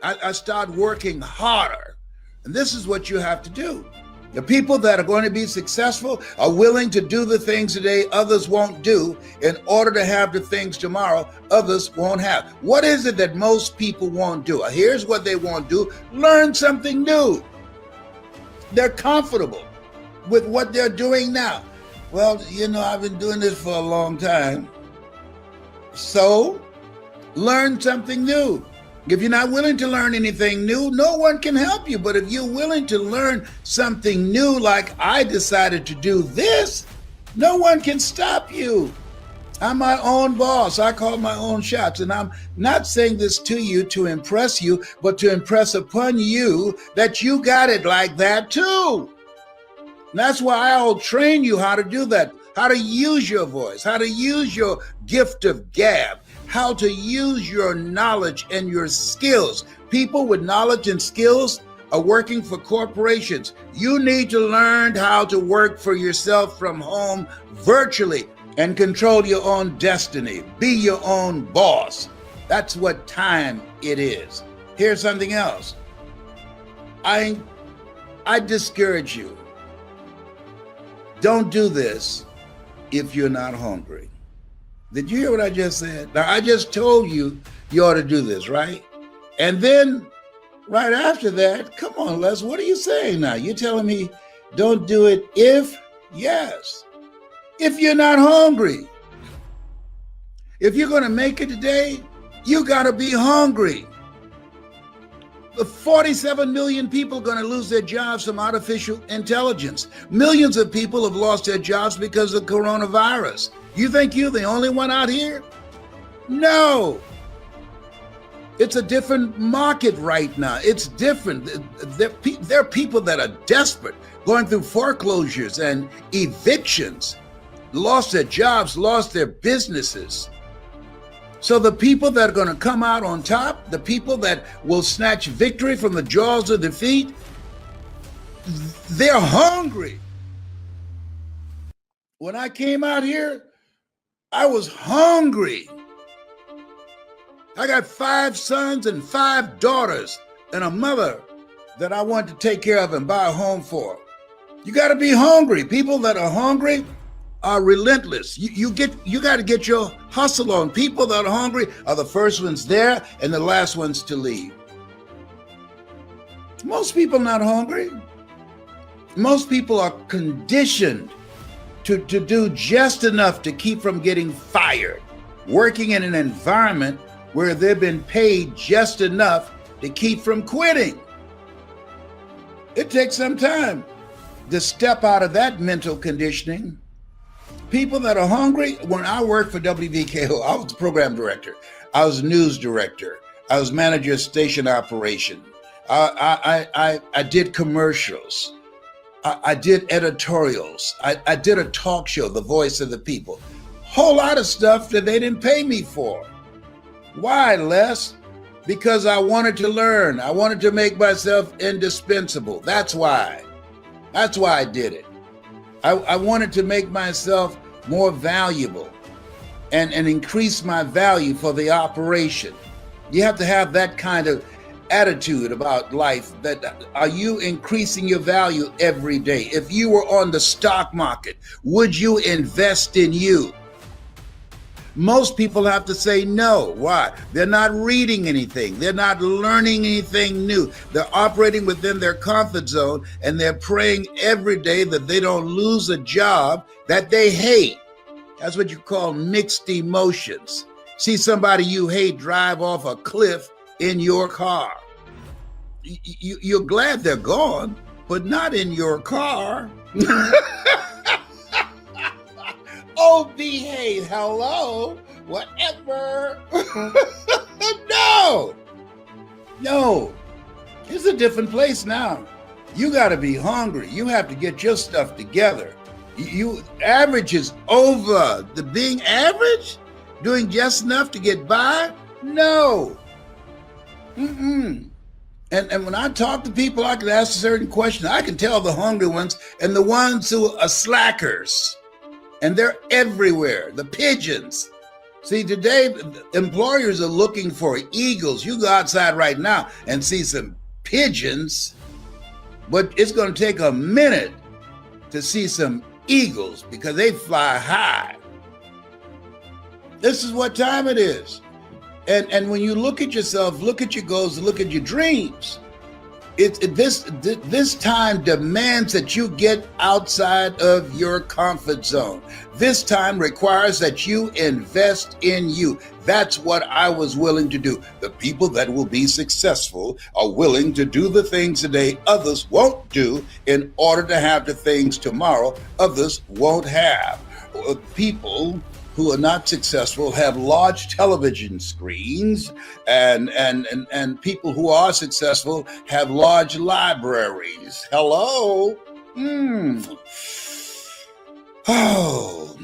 Speaker 1: I start working harder. And this is what you have to do. The people that are going to be successful are willing to do the things today others won't do in order to have the things tomorrow others won't have. What is it that most people won't do? Here's what they won't do. Learn something new. They're comfortable with what they're doing now. Well, I've been doing this for a long time. So, learn something new. If you're not willing to learn anything new, no one can help you. But if you're willing to learn something new, like I decided to do this, no one can stop you. I'm my own boss. I call my own shots. And I'm not saying this to you to impress you, but to impress upon you that you got it like that too. And that's why I'll train you how to do that, how to use your voice, how to use your gift of gab, how to use your knowledge and your skills. People with knowledge and skills are working for corporations. You need to learn how to work for yourself from home virtually and control your own destiny. Be your own boss. That's what time it is. Here's something else. I discourage you. Don't do this if you're not hungry. Did you hear what I just said? Now, I just told you you ought to do this, right? And then right after that, come on, Les, what are you saying now? You're telling me don't do it if, yes, if you're not hungry. If you're going to make it today, you got to be hungry. The 47 million people are going to lose their jobs from artificial intelligence. Millions of people have lost their jobs because of coronavirus. You think you're the only one out here? No. It's a different market right now. It's different. There are people that are desperate, going through foreclosures and evictions, lost their jobs, lost their businesses. So the people that are going to come out on top, the people that will snatch victory from the jaws of defeat, they're hungry. When I came out here, I was hungry. I got 5 sons and 5 daughters and a mother that I wanted to take care of and buy a home for. You got to be hungry. People that are hungry are relentless. You got to get your hustle on. People that are hungry are the first ones there and the last ones to leave. Most people are not hungry. Most people are conditioned to do just enough to keep from getting fired, working in an environment where they've been paid just enough to keep from quitting. It takes some time. to step out of that mental conditioning. People that are hungry, when I worked for WVKO, I was the program director. I was news director. I was manager of station operation. I did commercials. I did editorials. I did a talk show, The Voice of the People. Whole lot of stuff that they didn't pay me for. Why, Les? Because I wanted to learn. I wanted to make myself indispensable. That's why. That's why I did it. I wanted to make myself more valuable and increase my value for the operation. You have to have that kind of attitude about life. That are you increasing your value every day? If you were on the stock market, would you invest in you? Most people have to say no. Why? They're not reading anything. They're not learning anything new. They're operating within their comfort zone, and they're praying every day that they don't lose a job that they hate. That's what you call mixed emotions. See somebody you hate drive off a cliff in your car. You're glad they're gone, but not in your car. Oh, behave, hello, whatever. No, it's a different place now. You got to be hungry. You have to get your stuff together. Average is over. The being average, doing just enough to get by, no. And when I talk to people, I can ask a certain question. I can tell the hungry ones and the ones who are slackers. And they're everywhere, the pigeons. See, today, employers are looking for eagles. You go outside right now and see some pigeons, but it's going to take a minute to see some eagles because they fly high. This is what time it is. And when you look at yourself, look at your goals, look at your dreams, this time demands that you get outside of your comfort zone. This time requires that you invest in you. That's what I was willing to do. The people that will be successful are willing to do the things today others won't do in order to have the things tomorrow others won't have. People who are not successful have large television screens, and people who are successful have large libraries. Hello? Oh,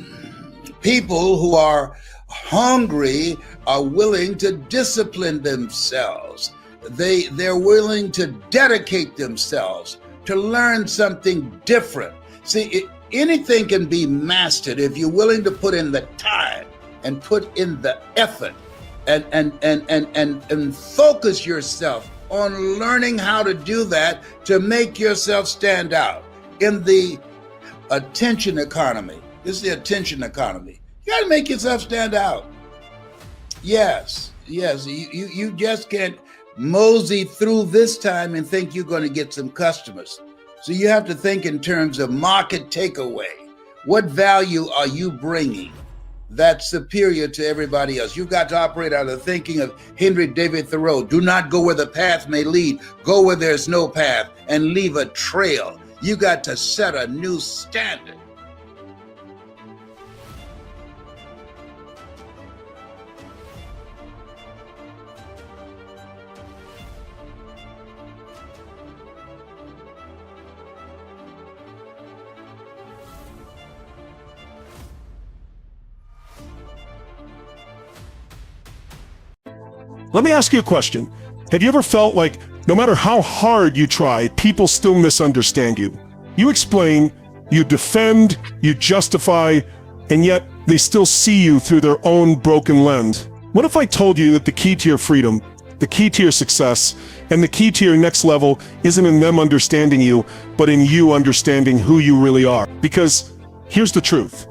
Speaker 1: people who are hungry are willing to discipline themselves. They're willing to dedicate themselves to learn something different. See, anything can be mastered if you're willing to put in the time and put in the effort and focus yourself on learning how to do that to make yourself stand out. In the attention economy, this is the attention economy. You got to make yourself stand out. Yes, you just can't mosey through this time and think you're going to get some customers. So you have to think in terms of market takeaway. What value are you bringing that's superior to everybody else? You've got to operate out of the thinking of Henry David Thoreau. Do not go where the path may lead. Go where there's no path and leave a trail. You got to set a new standard.
Speaker 4: Let me ask you a question. Have you ever felt like no matter how hard you try, people still misunderstand you? You explain, you defend, you justify, and yet they still see you through their own broken lens. What if I told you that the key to your freedom, the key to your success, and the key to your next level isn't in them understanding you, but in you understanding who you really are? Because here's the truth.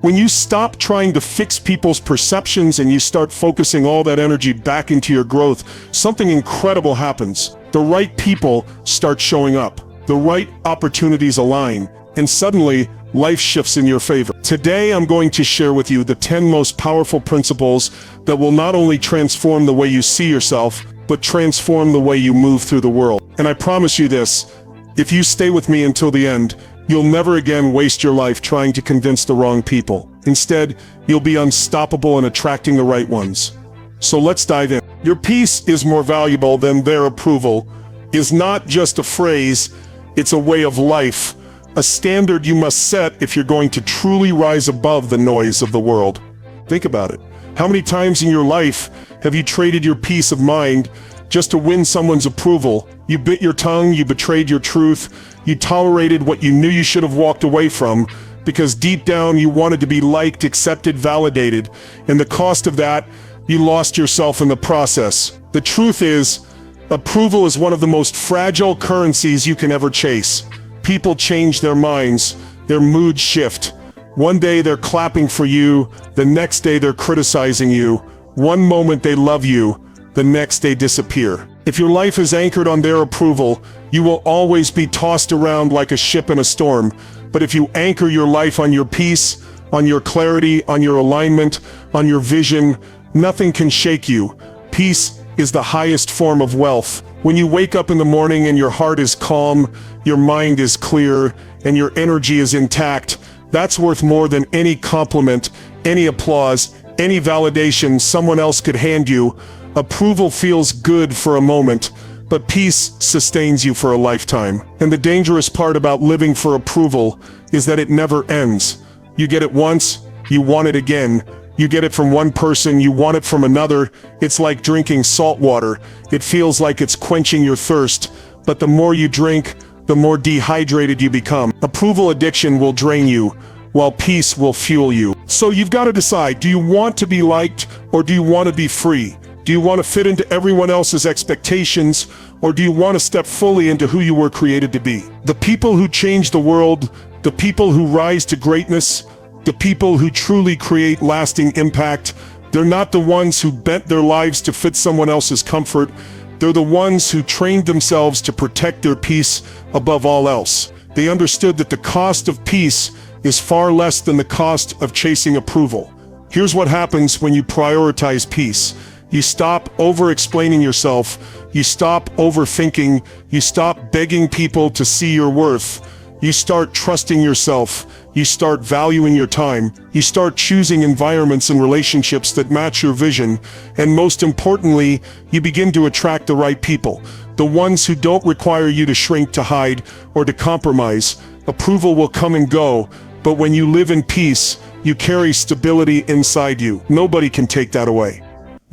Speaker 4: When you stop trying to fix people's perceptions and you start focusing all that energy back into your growth, something incredible happens. The right people start showing up. The right opportunities align. And suddenly, life shifts in your favor. Today, I'm going to share with you the 10 most powerful principles that will not only transform the way you see yourself, but transform the way you move through the world. And I promise you this, if you stay with me until the end, You'll never again waste your life trying to convince the wrong people. Instead, you'll be unstoppable in attracting the right ones. So let's dive in. Your peace is more valuable than their approval is not just a phrase, it's a way of life, a standard you must set if you're going to truly rise above the noise of the world. Think about it. How many times in your life have you traded your peace of mind just to win someone's approval? You bit your tongue, you betrayed your truth, you tolerated what you knew you should have walked away from because deep down you wanted to be liked, accepted, validated, and the cost of that, you lost yourself in the process. The truth is, approval is one of the most fragile currencies you can ever chase. People change their minds, their moods shift. One day they're clapping for you, the next day they're criticizing you. One moment they love you, the next they disappear. If your life is anchored on their approval, you will always be tossed around like a ship in a storm. But if you anchor your life on your peace, on your clarity, on your alignment, on your vision, nothing can shake you. Peace is the highest form of wealth. When you wake up in the morning and your heart is calm, your mind is clear, and your energy is intact, that's worth more than any compliment, any applause, any validation someone else could hand you. Approval feels good for a moment, but peace sustains you for a lifetime. And the dangerous part about living for approval is that it never ends. You get it once, you want it again. You get it from one person, you want it from another. It's like drinking salt water. It feels like it's quenching your thirst, but the more you drink, the more dehydrated you become. Approval addiction will drain you, while peace will fuel you. So you've got to decide, do you want to be liked or do you want to be free? Do you want to fit into everyone else's expectations or do you want to step fully into who you were created to be? The people who change the world, the people who rise to greatness, the people who truly create lasting impact, they're not the ones who bent their lives to fit someone else's comfort. They're the ones who trained themselves to protect their peace above all else. They understood that the cost of peace is far less than the cost of chasing approval. Here's what happens when you prioritize peace. You stop over-explaining yourself. You stop overthinking. You stop begging people to see your worth. You start trusting yourself. You start valuing your time. You start choosing environments and relationships that match your vision. And most importantly, you begin to attract the right people. The ones who don't require you to shrink, to hide, or to compromise. Approval will come and go, but when you live in peace, you carry stability inside you. Nobody can take that away.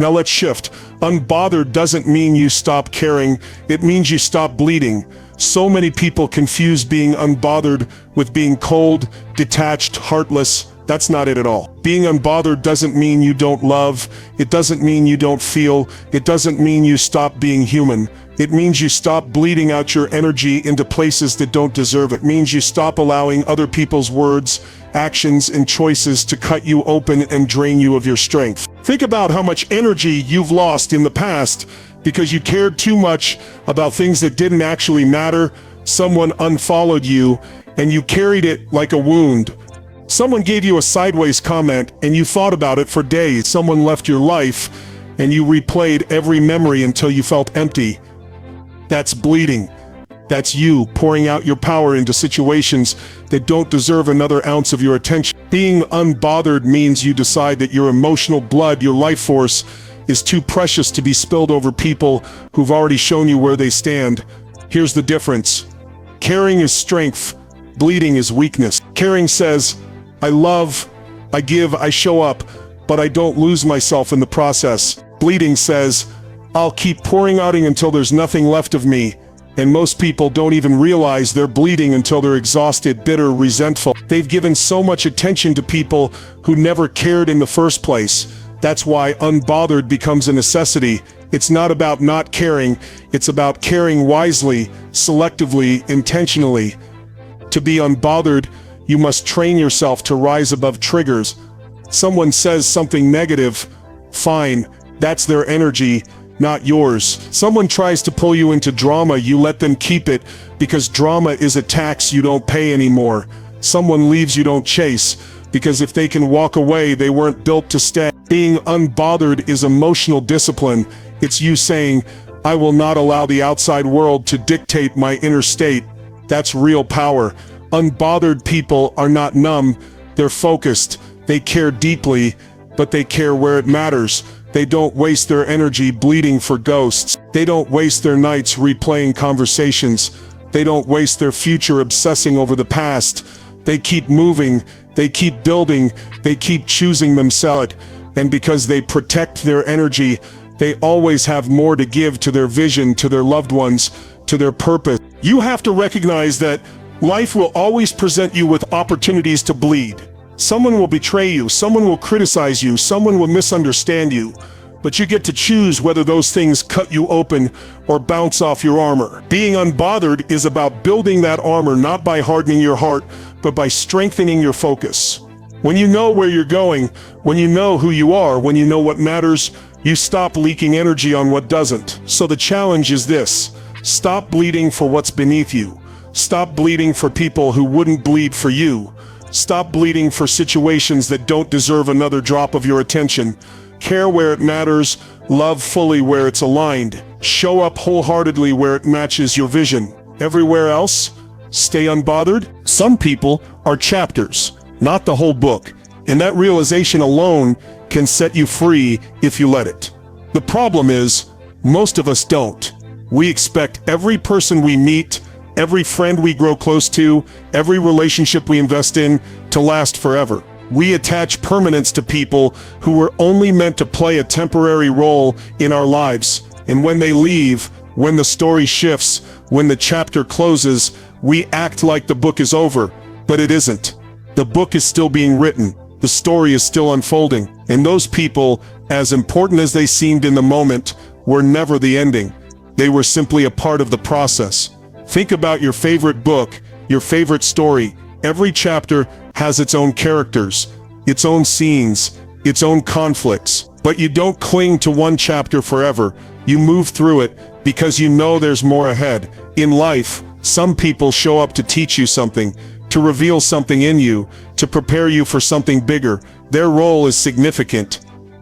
Speaker 4: Now let's shift. Unbothered doesn't mean you stop caring. It means you stop bleeding. So many people confuse being unbothered with being cold, detached, heartless. That's not it at all. Being unbothered doesn't mean you don't love. It doesn't mean you don't feel. It doesn't mean you stop being human. It means you stop bleeding out your energy into places that don't deserve it. It means you stop allowing other people's words, actions, and choices to cut you open and drain you of your strength. Think about how much energy you've lost in the past because you cared too much about things that didn't actually matter. Someone unfollowed you and you carried it like a wound. Someone gave you a sideways comment and you thought about it for days. Someone left your life and you replayed every memory until you felt empty. That's bleeding. That's you pouring out your power into situations that don't deserve another ounce of your attention. Being unbothered means you decide that your emotional blood, your life force, is too precious to be spilled over people who've already shown you where they stand. Here's the difference. Caring is strength. Bleeding is weakness. Caring says, I love, I give, I show up, but I don't lose myself in the process. Bleeding says, I'll keep pouring out until there's nothing left of me. And most people don't even realize they're bleeding until they're exhausted, bitter, resentful. They've given so much attention to people who never cared in the first place. That's why unbothered becomes a necessity. It's not about not caring, it's about caring wisely, selectively, intentionally. To be unbothered, you must train yourself to rise above triggers. Someone says something negative, fine, that's their energy, not yours. Someone tries to pull you into drama, you let them keep it, because drama is a tax you don't pay anymore. Someone leaves, you don't chase, because if they can walk away, they weren't built to stay. Being unbothered is emotional discipline. It's you saying, I will not allow the outside world to dictate my inner state. That's real power. Unbothered people are not numb, they're focused. They care deeply, but they care where it matters. They don't waste their energy bleeding for ghosts. They don't waste their nights replaying conversations. They don't waste their future obsessing over the past. They keep moving, they keep building, they keep choosing themselves. And because they protect their energy, they always have more to give to their vision, to their loved ones, to their purpose. You have to recognize that life will always present you with opportunities to bleed. Someone will betray you, someone will criticize you, someone will misunderstand you. But you get to choose whether those things cut you open or bounce off your armor. Being unbothered is about building that armor not by hardening your heart, but by strengthening your focus. When you know where you're going, when you know who you are, when you know what matters, you stop leaking energy on what doesn't. So the challenge is this: stop bleeding for what's beneath you. Stop bleeding for people who wouldn't bleed for you. Stop bleeding for situations that don't deserve another drop of your attention. Care where it matters, love fully where it's aligned. Show up wholeheartedly where it matches your vision. Everywhere else, stay unbothered. Some people are chapters, not the whole book, and that realization alone can set you free if you let it. The problem is, most of us don't. We expect every person we meet, every friend we grow close to, every relationship we invest in to last forever. We attach permanence to people who were only meant to play a temporary role in our lives. And when they leave, when the story shifts, when the chapter closes, we act like the book is over, but it isn't. The book is still being written. The story is still unfolding. And those people, as important as they seemed in the moment, were never the ending. They were simply a part of the process. Think about your favorite book, your favorite story. Every chapter has its own characters, its own scenes, its own conflicts. But you don't cling to one chapter forever. You move through it because you know there's more ahead. In life, some people show up to teach you something, to reveal something in you, to prepare you for something bigger. Their role is significant,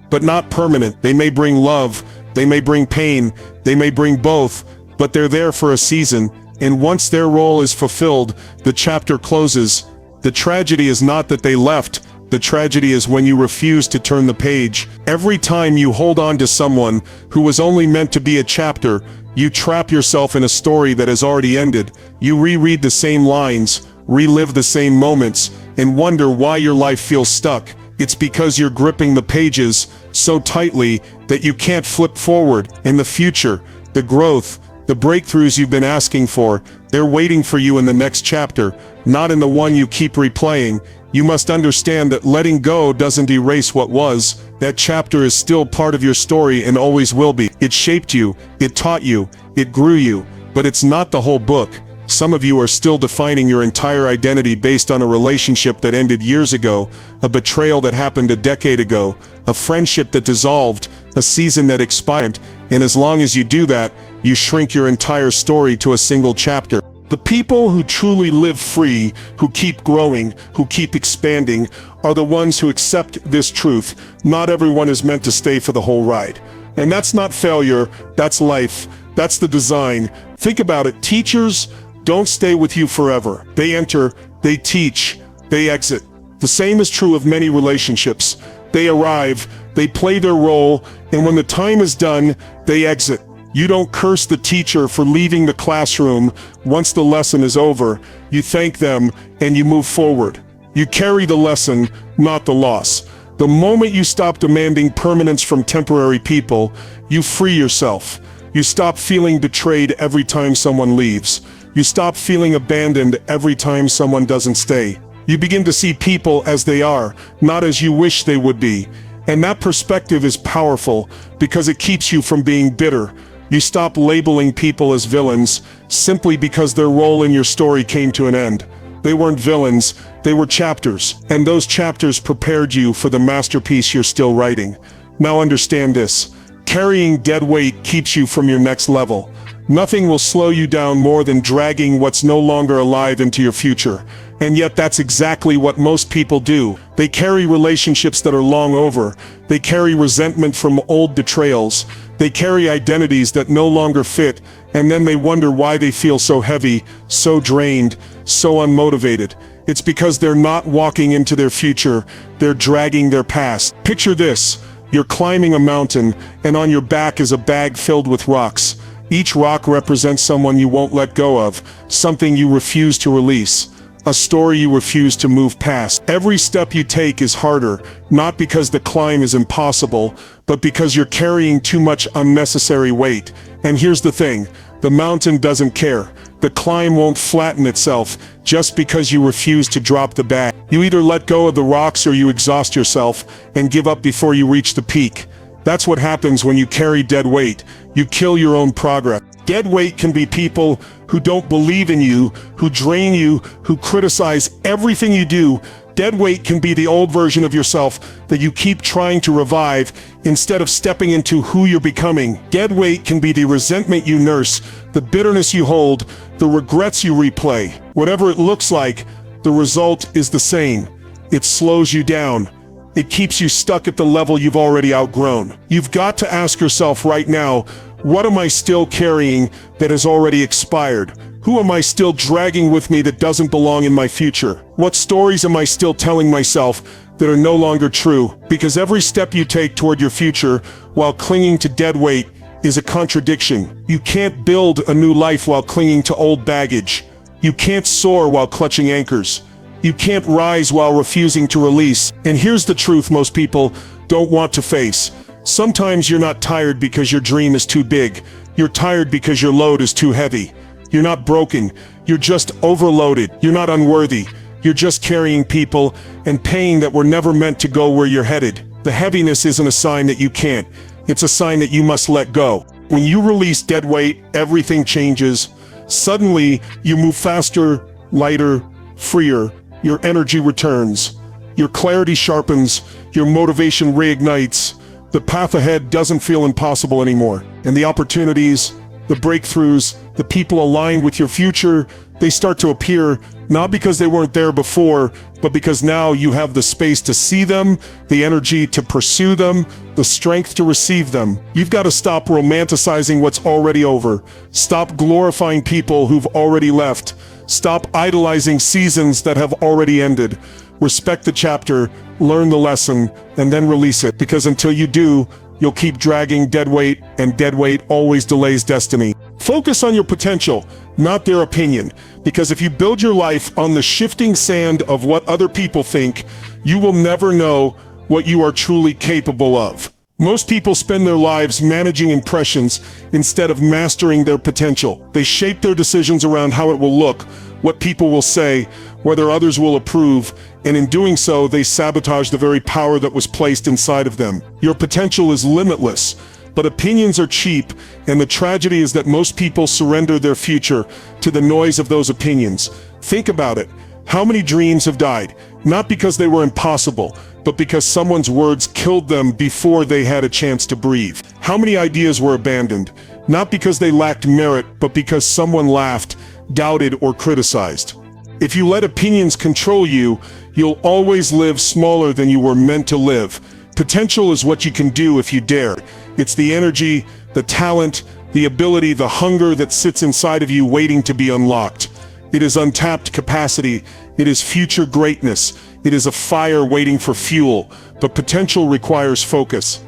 Speaker 4: but not permanent. They may bring love, they may bring pain, they may bring both, but they're there for a season. And once their role is fulfilled, the chapter closes. The tragedy is not that they left. The tragedy is when you refuse to turn the page. Every time you hold on to someone who was only meant to be a chapter, you trap yourself in a story that has already ended. You reread the same lines, relive the same moments, and wonder why your life feels stuck. It's because you're gripping the pages so tightly that you can't flip forward. In the future, the growth, the breakthroughs you've been asking for, they're waiting for you in the next chapter, not in the one you keep replaying. You must understand that letting go doesn't erase what was. That chapter is still part of your story and always will be. It shaped you, it taught you, it grew you, but it's not the whole book. Some of you are still defining your entire identity based on a relationship that ended years ago, a betrayal that happened a decade ago, a friendship that dissolved, a season that expired, and as long as you do that, you shrink your entire story to a single chapter. The people who truly live free, who keep growing, who keep expanding, are the ones who accept this truth. Not everyone is meant to stay for the whole ride. And that's not failure, that's life, that's the design. Think about it, teachers don't stay with you forever. They enter, they teach, they exit. The same is true of many relationships. They arrive, they play their role, and when the time is done, they exit. You don't curse the teacher for leaving the classroom once the lesson is over. You thank them and you move forward. You carry the lesson, not the loss. The moment you stop demanding permanence from temporary people, you free yourself. You stop feeling betrayed every time someone leaves. You stop feeling abandoned every time someone doesn't stay. You begin to see people as they are, not as you wish they would be. And that perspective is powerful because it keeps you from being bitter. You stop labeling people as villains simply because their role in your story came to an end. They weren't villains, they were chapters, and those chapters prepared you for the masterpiece you're still writing. Now understand this: carrying dead weight keeps you from your next level. Nothing will slow you down more than dragging what's no longer alive into your future. And yet that's exactly what most people do. They carry relationships that are long over. They carry resentment from old betrayals. They carry identities that no longer fit, and then they wonder why they feel so heavy, so drained, so unmotivated. It's because they're not walking into their future, they're dragging their past. Picture this, you're climbing a mountain, and on your back is a bag filled with rocks. Each rock represents someone you won't let go of, something you refuse to release, a story you refuse to move past. Every step you take is harder, not because the climb is impossible, but because you're carrying too much unnecessary weight. And here's the thing, the mountain doesn't care. The climb won't flatten itself just because you refuse to drop the bag. You either let go of the rocks or you exhaust yourself and give up before you reach the peak. That's what happens when you carry dead weight. You kill your own progress. Dead weight can be people who don't believe in you, who drain you, who criticize everything you do. Dead weight can be the old version of yourself that you keep trying to revive instead of stepping into who you're becoming. Dead weight can be the resentment you nurse, the bitterness you hold, the regrets you replay. Whatever it looks like, the result is the same. It slows you down. It keeps you stuck at the level you've already outgrown. You've got to ask yourself right now, what am I still carrying that has already expired? Who am I still dragging with me that doesn't belong in my future? What stories am I still telling myself that are no longer true? Because every step you take toward your future while clinging to dead weight is a contradiction. You can't build a new life while clinging to old baggage. You can't soar while clutching anchors. You can't rise while refusing to release. And here's the truth most people don't want to face. Sometimes you're not tired because your dream is too big. You're tired because your load is too heavy. You're not broken. You're just overloaded. You're not unworthy. You're just carrying people and pain that were never meant to go where you're headed. The heaviness isn't a sign that you can't. It's a sign that you must let go. When you release dead weight, everything changes. Suddenly, you move faster, lighter, freer. Your energy returns. Your clarity sharpens. Your motivation reignites. The path ahead doesn't feel impossible anymore. And the opportunities, the breakthroughs, the people aligned with your future, they start to appear not because they weren't there before, but because now you have the space to see them, the energy to pursue them, the strength to receive them. You've got to stop romanticizing what's already over. Stop glorifying people who've already left. Stop idolizing seasons that have already ended. Respect the chapter, learn the lesson, and then release it. Because until you do, you'll keep dragging dead weight, and dead weight always delays destiny. Focus on your potential, not their opinion. Because if you build your life on the shifting sand of what other people think, you will never know what you are truly capable of. Most people spend their lives managing impressions instead of mastering their potential. They shape their decisions around how it will look, what people will say, whether others will approve, and in doing so, they sabotage the very power that was placed inside of them. Your potential is limitless, but opinions are cheap, and the tragedy is that most people surrender their future to the noise of those opinions. Think about it. How many dreams have died? Not because they were impossible, but because someone's words killed them before they had a chance to breathe. How many ideas were abandoned? Not because they lacked merit, but because someone laughed, doubted, or criticized. If you let opinions control you, you'll always live smaller than you were meant to live. Potential is what you can do if you dare. It's the energy, the talent, the ability, the hunger that sits inside of you waiting to be unlocked. It is untapped capacity. It is future greatness. It is a fire waiting for fuel. But potential requires focus.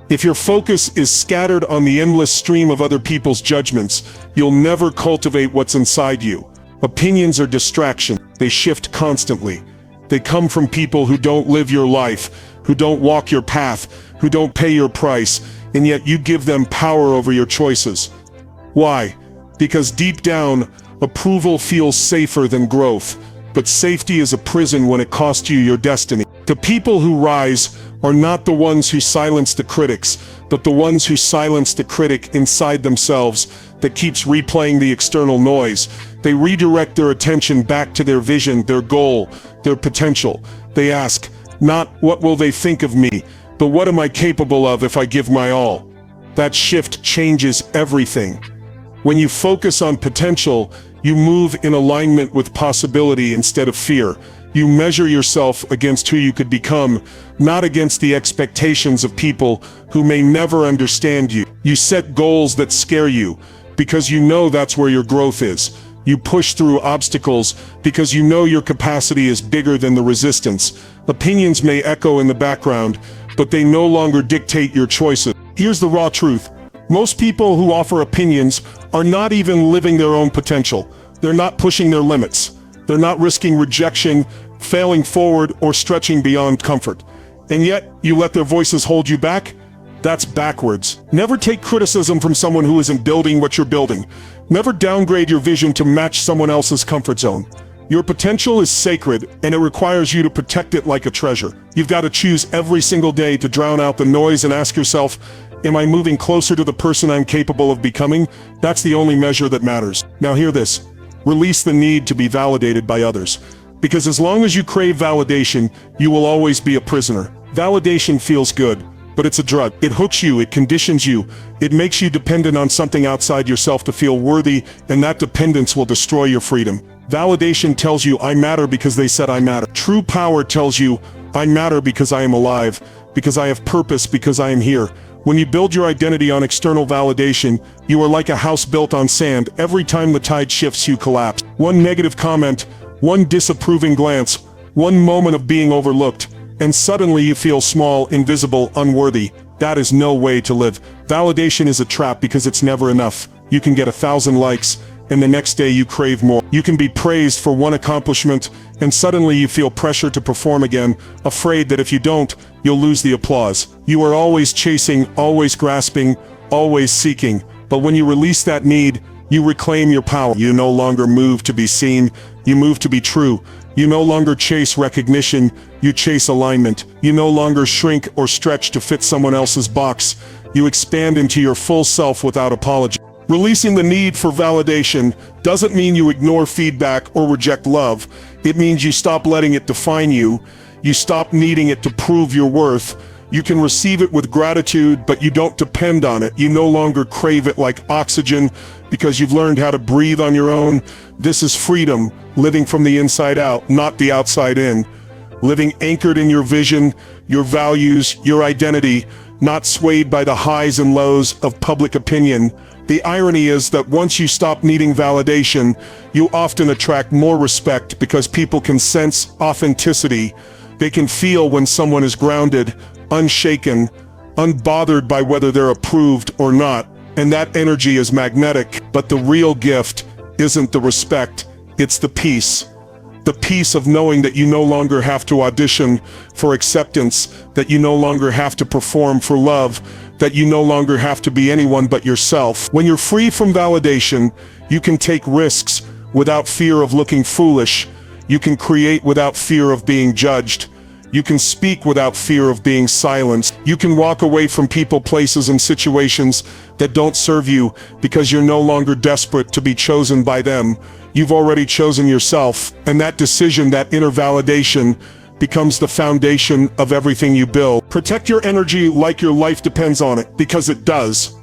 Speaker 4: If your focus is scattered on the endless stream of other people's judgments, you'll never cultivate what's inside you. Opinions are distraction. They shift constantly. They come from people who don't live your life, who don't walk your path, who don't pay your price, and yet you give them power over your choices. Why? Because deep down, approval feels safer than growth, but safety is a prison when it costs you your destiny. The people who rise are not the ones who silence the critics, but the ones who silence the critic inside themselves that keeps replaying the external noise. They redirect their attention back to their vision, their goal, their potential. They ask, not what will they think of me, but what am I capable of if I give my all? That shift changes everything. When you focus on potential, you move in alignment with possibility instead of fear. You measure yourself against who you could become, not against the expectations of people who may never understand you. You set goals that scare you. because you know that's where your growth is. You push through obstacles because you know your capacity is bigger than the resistance. Opinions may echo in the background, but they no longer dictate your choices. Here's the raw truth. Most people who offer opinions are not even living their own potential. They're not pushing their limits. They're not risking rejection, failing forward, or stretching beyond comfort. And yet, you let their voices hold you back? That's backwards. Never take criticism from someone who isn't building what you're building. Never downgrade your vision to match someone else's comfort zone. Your potential is sacred, and it requires you to protect it like a treasure. You've got to choose every single day to drown out the noise and ask yourself, am I moving closer to the person I'm capable of becoming? That's the only measure that matters. Now hear this. Release the need to be validated by others. Because as long as you crave validation, you will always be a prisoner. Validation feels good, but it's a drug. It hooks you, it conditions you, it makes you dependent on something outside yourself to feel worthy, and that dependence will destroy your freedom. Validation tells you, I matter because they said I matter. True power tells you, I matter because I am alive, because I have purpose, because I am here. When you build your identity on external validation, you are like a house built on sand. Every time the tide shifts, you collapse. One negative comment, one disapproving glance, one moment of being overlooked, and suddenly you feel small, invisible, unworthy. That is no way to live. Validation is a trap because it's never enough. You can get 1,000 likes, and the next day you crave more. You can be praised for one accomplishment, and suddenly you feel pressure to perform again, afraid that if you don't, you'll lose the applause. You are always chasing, always grasping, always seeking. But when you release that need, you reclaim your power. You no longer move to be seen, you move to be true. You no longer chase recognition, you chase alignment. You no longer shrink or stretch to fit someone else's box. You expand into your full self without apology. Releasing the need for validation doesn't mean you ignore feedback or reject love. It means you stop letting it define you. You stop needing it to prove your worth. You can receive it with gratitude, but you don't depend on it. You no longer crave it like oxygen because you've learned how to breathe on your own. This is freedom, living from the inside out, not the outside in. Living anchored in your vision, your values, your identity, not swayed by the highs and lows of public opinion. The irony is that once you stop needing validation, you often attract more respect because people can sense authenticity. They can feel when someone is grounded, unshaken, unbothered by whether they're approved or not. And that energy is magnetic. But the real gift isn't the respect, it's the peace. The peace of knowing that you no longer have to audition for acceptance, that you no longer have to perform for love, that you no longer have to be anyone but yourself. When you're free from validation, you can take risks without fear of looking foolish. You can create without fear of being judged. You can speak without fear of being silenced. You can walk away from people, places, and situations that don't serve you because you're no longer desperate to be chosen by them. You've already chosen yourself, and that decision, that inner validation, becomes the foundation of everything you build. Protect your energy like your life depends on it, because it does.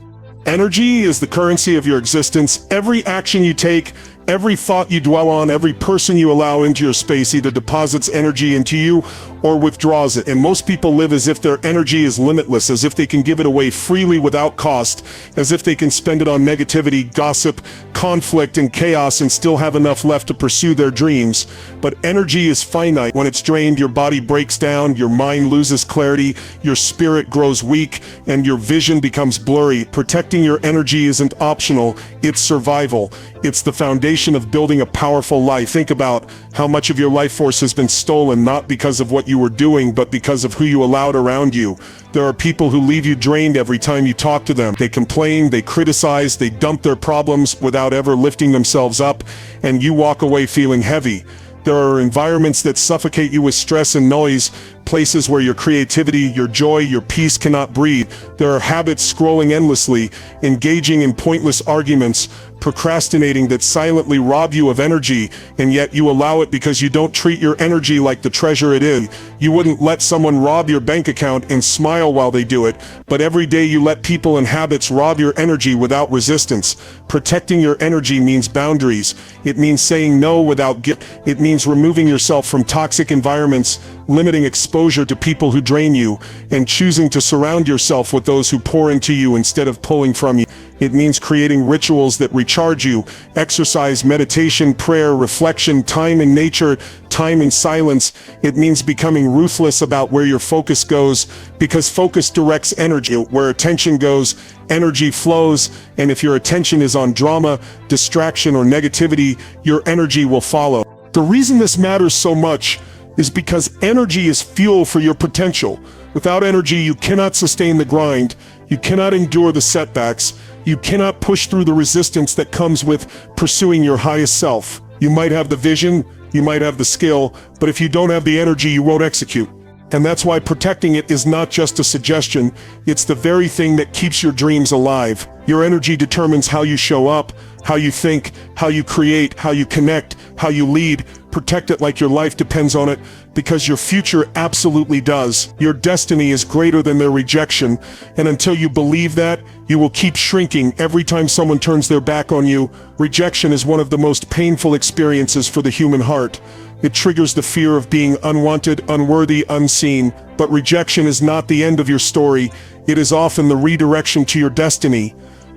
Speaker 4: Energy is the currency of your existence. Every action you take, every thought you dwell on, every person you allow into your space either deposits energy into you or withdraws it. And most people live as if their energy is limitless, as if they can give it away freely without cost, as if they can spend it on negativity, gossip, conflict, and chaos and still have enough left to pursue their dreams. But energy is finite. When it's drained, your body breaks down, your mind loses clarity, your spirit grows weak, and your vision becomes blurry. Protecting your energy isn't optional, it's survival. It's the foundation of building a powerful life. Think about how much of your life force has been stolen, not because of what you were doing, but because of who you allowed around you. There are people who leave you drained every time you talk to them. They complain, they criticize, they dump their problems without ever lifting themselves up, and you walk away feeling heavy. There are environments that suffocate you with stress and noise, places where your creativity, your joy, your peace cannot breathe. There are habits scrolling endlessly, engaging in pointless arguments, procrastinating that silently rob you of energy, and yet you allow it because you don't treat your energy like the treasure it is. You wouldn't let someone rob your bank account and smile while they do it, but every day you let people and habits rob your energy without resistance. Protecting your energy means boundaries. It means saying no without guilt. It means removing yourself from toxic environments, limiting exposure to people who drain you, and choosing to surround yourself with those who pour into you instead of pulling from you. It means creating rituals that recharge you, exercise, meditation, prayer, reflection, time in nature, time in silence. It means becoming ruthless about where your focus goes, because focus directs energy. Where attention goes, energy flows, and if your attention is on drama, distraction, or negativity, your energy will follow. The reason this matters so much is because energy is fuel for your potential. Without energy, you cannot sustain the grind, you cannot endure the setbacks, you cannot push through the resistance that comes with pursuing your highest self. You might have the vision, you might have the skill, but if you don't have the energy, you won't execute. And that's why protecting it is not just a suggestion, it's the very thing that keeps your dreams alive. Your energy determines how you show up, how you think, how you create, how you connect, how you lead. Protect it like your life depends on it, because your future absolutely does. Your destiny is greater than their rejection, and until you believe that, you will keep shrinking every time someone turns their back on you. Rejection is one of the most painful experiences for the human heart. It triggers the fear of being unwanted, unworthy, unseen. But rejection is not the end of your story. It is often the redirection to your destiny.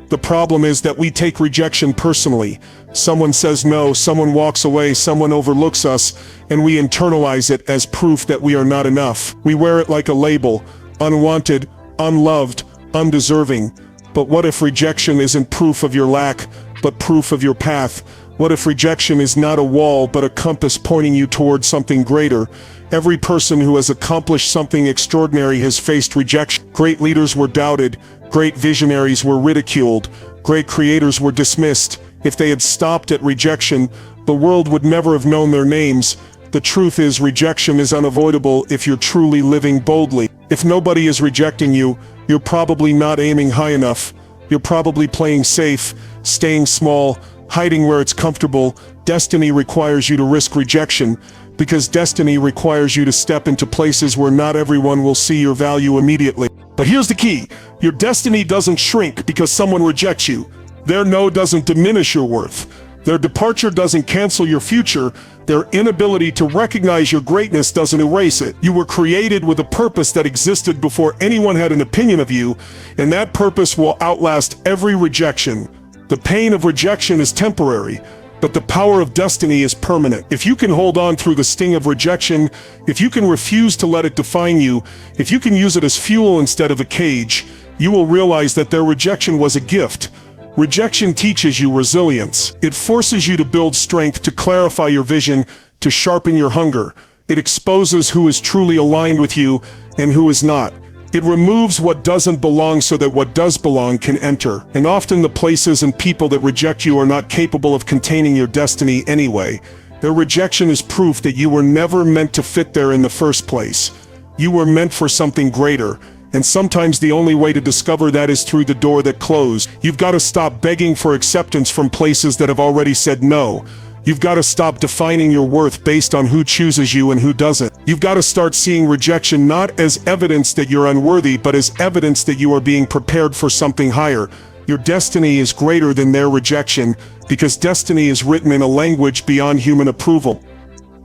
Speaker 4: The problem is that we take rejection personally. Someone says no, someone walks away, someone overlooks us, and we internalize it as proof that we are not enough. We wear it like a label: unwanted, unloved, undeserving. But what if rejection isn't proof of your lack, but proof of your path? What if rejection is not a wall, but a compass pointing you toward something greater? Every person who has accomplished something extraordinary has faced rejection. Great leaders were doubted. Great visionaries were ridiculed. Great creators were dismissed. If they had stopped at rejection, the world would never have known their names. The truth is, rejection is unavoidable if you're truly living boldly. If nobody is rejecting you, you're probably not aiming high enough. You're probably playing safe, staying small, hiding where it's comfortable. Destiny requires you to risk rejection, because destiny requires you to step into places where not everyone will see your value immediately. But here's the key: your destiny doesn't shrink because someone rejects you. Their no doesn't diminish your worth. Their departure doesn't cancel your future. Their inability to recognize your greatness doesn't erase it. You were created with a purpose that existed before anyone had an opinion of you, and that purpose will outlast every rejection. The pain of rejection is temporary, but the power of destiny is permanent. If you can hold on through the sting of rejection, if you can refuse to let it define you, if you can use it as fuel instead of a cage, you will realize that their rejection was a gift. Rejection teaches you resilience. It forces you to build strength, to clarify your vision, to sharpen your hunger. It exposes who is truly aligned with you and who is not. It removes what doesn't belong so that what does belong can enter. And often the places and people that reject you are not capable of containing your destiny anyway. Their rejection is proof that you were never meant to fit there in the first place. You were meant for something greater. And sometimes the only way to discover that is through the door that closed. You've got to stop begging for acceptance from places that have already said no. You've got to stop defining your worth based on who chooses you and who doesn't. You've got to start seeing rejection not as evidence that you're unworthy, but as evidence that you are being prepared for something higher. Your destiny is greater than their rejection, because destiny is written in a language beyond human approval.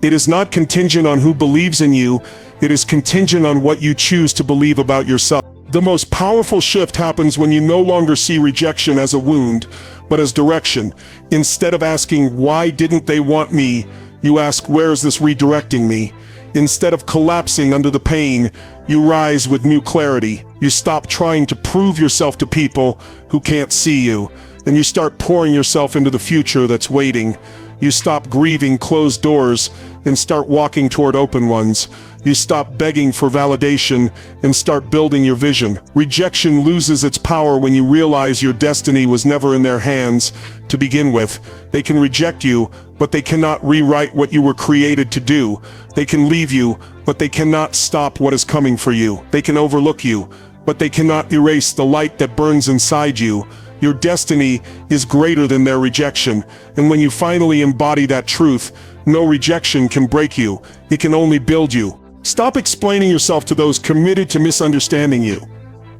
Speaker 4: It is not contingent on who believes in you. It is contingent on what you choose to believe about yourself. The most powerful shift happens when you no longer see rejection as a wound, but as direction. Instead of asking, "Why didn't they want me?" you ask, "Where is this redirecting me?" Instead of collapsing under the pain, you rise with new clarity. You stop trying to prove yourself to people who can't see you, and you start pouring yourself into the future that's waiting. You stop grieving closed doors and start walking toward open ones. You stop begging for validation and start building your vision. Rejection loses its power when you realize your destiny was never in their hands to begin with. They can reject you, but they cannot rewrite what you were created to do. They can leave you, but they cannot stop what is coming for you. They can overlook you, but they cannot erase the light that burns inside you. Your destiny is greater than their rejection, and when you finally embody that truth, no rejection can break you. It can only build you. Stop explaining yourself to those committed to misunderstanding you.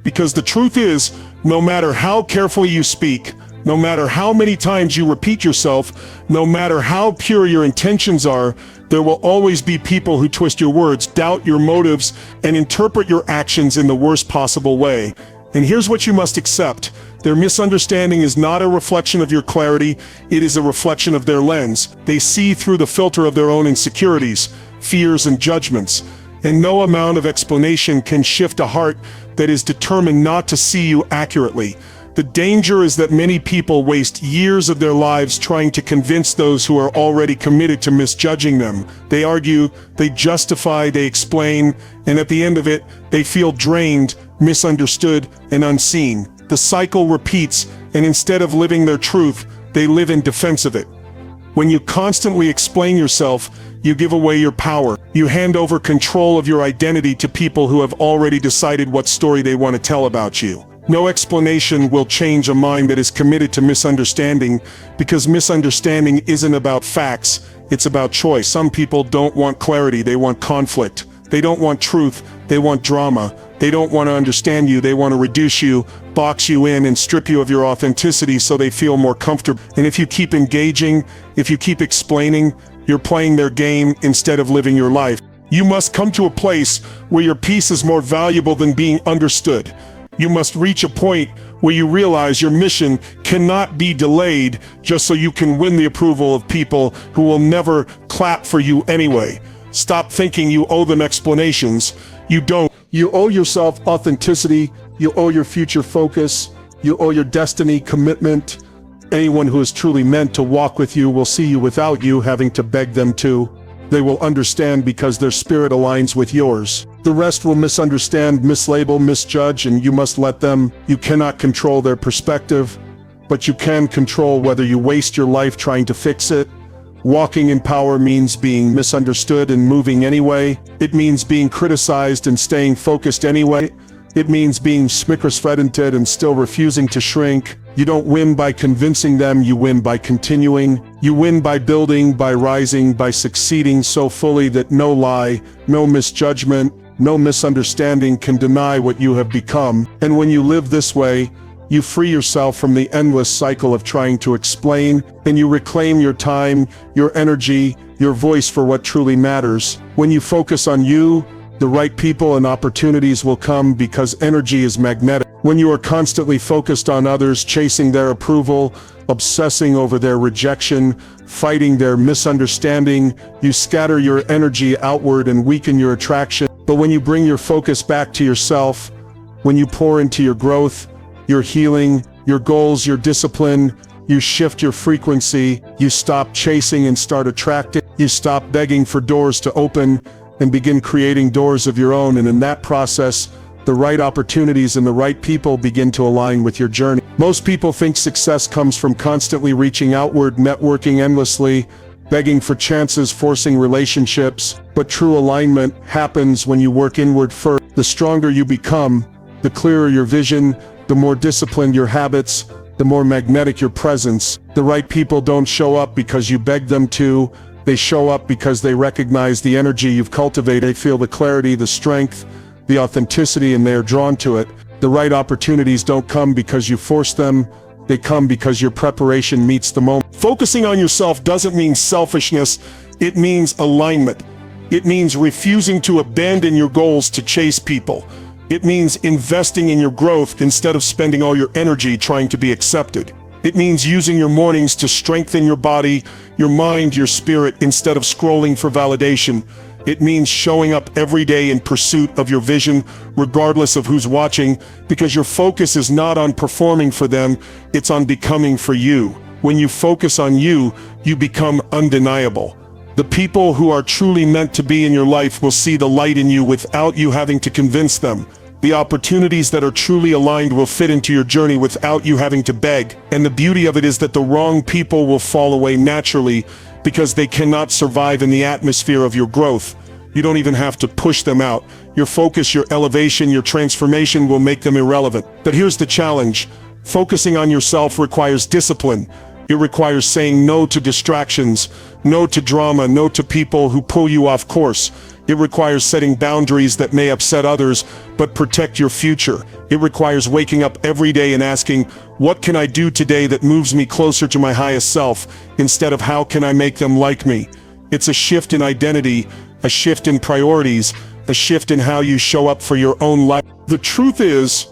Speaker 4: Because the truth is, no matter how carefully you speak, no matter how many times you repeat yourself, no matter how pure your intentions are, there will always be people who twist your words, doubt your motives, and interpret your actions in the worst possible way. And here's what you must accept. Their misunderstanding is not a reflection of your clarity, it is a reflection of their lens. They see through the filter of their own insecurities, fears, and judgments. And no amount of explanation can shift a heart that is determined not to see you accurately. The danger is that many people waste years of their lives trying to convince those who are already committed to misjudging them. They argue, they justify, they explain, and at the end of it, they feel drained, misunderstood, and unseen. The cycle repeats, and instead of living their truth, they live in defense of it. When you constantly explain yourself, you give away your power. You hand over control of your identity to people who have already decided what story they want to tell about you. No explanation will change a mind that is committed to misunderstanding, because misunderstanding isn't about facts, it's about choice. Some people don't want clarity, they want conflict. They don't want truth, they want drama. They don't want to understand you, they want to reduce you, box you in, and strip you of your authenticity so they feel more comfortable. And if you keep engaging, if you keep explaining, you're playing their game instead of living your life. You must come to a place where your peace is more valuable than being understood. You must reach a point where you realize your mission cannot be delayed just so you can win the approval of people who will never clap for you anyway. Stop thinking you owe them explanations. You don't. You owe yourself authenticity. You owe your future focus. You owe your destiny commitment. Anyone who is truly meant to walk with you will see you without you having to beg them to. They will understand because their spirit aligns with yours. The rest will misunderstand, mislabel, misjudge, and you must let them. You cannot control their perspective, but you can control whether you waste your life trying to fix it. Walking in power means being misunderstood and moving anyway. It means being criticized and staying focused anyway. It means being smickers-freddented and still refusing to shrink. You don't win by convincing them, you win by continuing. You win by building, by rising, by succeeding so fully that no lie, no misjudgment, no misunderstanding can deny what you have become. And when you live this way, you free yourself from the endless cycle of trying to explain, and you reclaim your time, your energy, your voice for what truly matters. When you focus on you, the right people and opportunities will come because energy is magnetic. When you are constantly focused on others, chasing their approval, obsessing over their rejection, fighting their misunderstanding, you scatter your energy outward and weaken your attraction. But when you bring your focus back to yourself, when you pour into your growth, your healing, your goals, your discipline, you shift your frequency, you stop chasing and start attracting, you stop begging for doors to open and begin creating doors of your own, and in that process, the right opportunities and the right people begin to align with your journey. Most people think success comes from constantly reaching outward, networking endlessly, begging for chances, forcing relationships, but true alignment happens when you work inward first. The stronger you become, the clearer your vision, the more disciplined your habits, the more magnetic your presence. The right people don't show up because you beg them to. They show up because they recognize the energy you've cultivated. They feel the clarity, the strength, the authenticity, and they are drawn to it. The right opportunities don't come because you force them. They come because your preparation meets the moment. Focusing on yourself doesn't mean selfishness. It means alignment. It means refusing to abandon your goals to chase people. It means investing in your growth instead of spending all your energy trying to be accepted. It means using your mornings to strengthen your body, your mind, your spirit, instead of scrolling for validation. It means showing up every day in pursuit of your vision, regardless of who's watching, because your focus is not on performing for them, it's on becoming for you. When you focus on you, you become undeniable. The people who are truly meant to be in your life will see the light in you without you having to convince them. The opportunities that are truly aligned will fit into your journey without you having to beg. And the beauty of it is that the wrong people will fall away naturally because they cannot survive in the atmosphere of your growth. You don't even have to push them out. Your focus, your elevation, your transformation will make them irrelevant. But here's the challenge. Focusing on yourself requires discipline. It requires saying no to distractions, no to drama, no to people who pull you off course. It requires setting boundaries that may upset others, but protect your future. It requires waking up every day and asking, what can I do today that moves me closer to my highest self, instead of how can I make them like me? It's a shift in identity, a shift in priorities, a shift in how you show up for your own life. The truth is,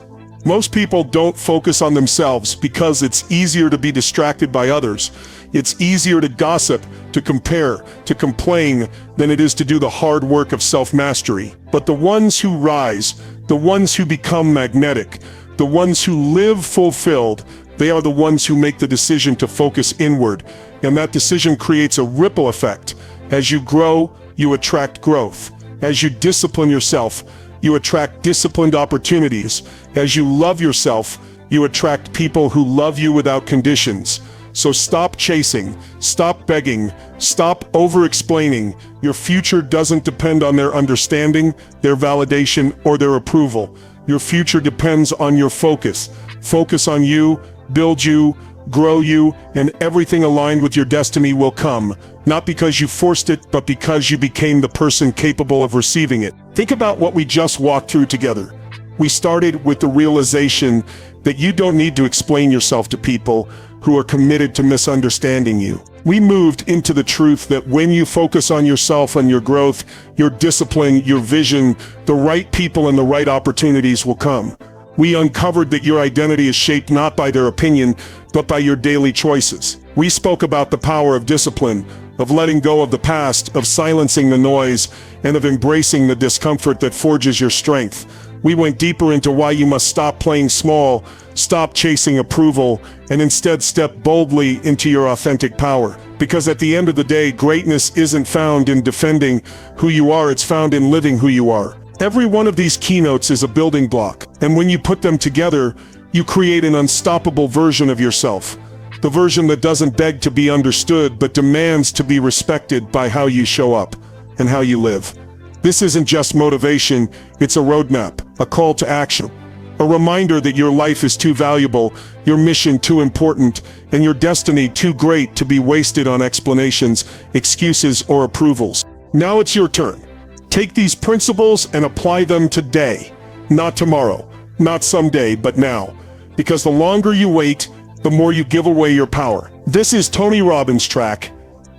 Speaker 4: Most people don't focus on themselves because it's easier to be distracted by others. It's easier to gossip, to compare, to complain than it is to do the hard work of self-mastery. But the ones who rise, the ones who become magnetic, the ones who live fulfilled, they are the ones who make the decision to focus inward. And that decision creates a ripple effect. As you grow, you attract growth. As you discipline yourself, you attract disciplined opportunities. As you love yourself, you attract people who love you without conditions. So stop chasing, stop begging, stop over-explaining. Your future doesn't depend on their understanding, their validation, or their approval. Your future depends on your focus. Focus on you, build you, grow you, and everything aligned with your destiny will come. Not because you forced it, but because you became the person capable of receiving it. Think about what we just walked through together. We started with the realization that you don't need to explain yourself to people who are committed to misunderstanding you. We moved into the truth that when you focus on yourself and your growth, your discipline, your vision, the right people and the right opportunities will come. We uncovered that your identity is shaped not by their opinion, but by your daily choices. We spoke about the power of discipline, of letting go of the past, of silencing the noise, and of embracing the discomfort that forges your strength. We went deeper into why you must stop playing small, stop chasing approval, and instead step boldly into your authentic power. Because at the end of the day, greatness isn't found in defending who you are, it's found in living who you are. Every one of these keynotes is a building block, and when you put them together, you create an unstoppable version of yourself. The version that doesn't beg to be understood, but demands to be respected by how you show up and how you live. This isn't just motivation, it's a roadmap, a call to action. A reminder that your life is too valuable, your mission too important, and your destiny too great to be wasted on explanations, excuses, or approvals. Now it's your turn. Take these principles and apply them today. Not tomorrow, not someday, but now. Because the longer you wait, the more you give away your power. This is Tony Robbins' track,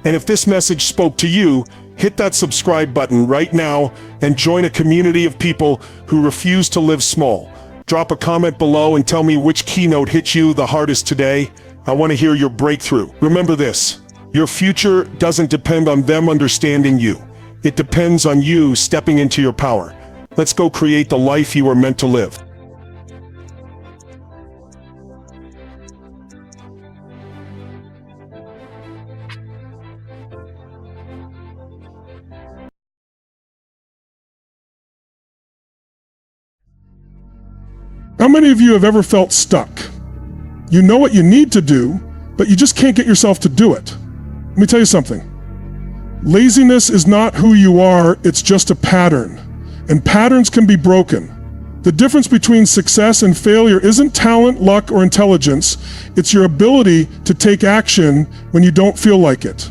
Speaker 4: and if this message spoke to you, hit that subscribe button right now and join a community of people who refuse to live small. Drop a comment below and tell me which keynote hit you the hardest today. I want to hear your breakthrough. Remember this, your future doesn't depend on them understanding you. It depends on you stepping into your power. Let's go create the life you are meant to live.
Speaker 5: How many of you have ever felt stuck? You know what you need to do, but you just can't get yourself to do it. Let me tell you something. Laziness is not who you are, it's just a pattern. And patterns can be broken. The difference between success and failure isn't talent, luck, or intelligence. It's your ability to take action when you don't feel like it.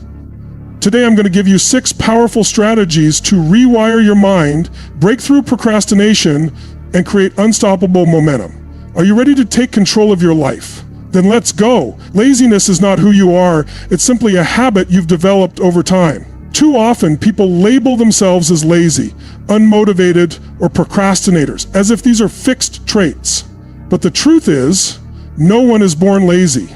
Speaker 5: Today I'm going to give you 6 powerful strategies to rewire your mind, break through procrastination, and create unstoppable momentum. Are you ready to take control of your life? Then let's go. Laziness is not who you are, it's simply a habit you've developed over time. Too often, people label themselves as lazy, unmotivated, or procrastinators, as if these are fixed traits. But the truth is, no one is born lazy.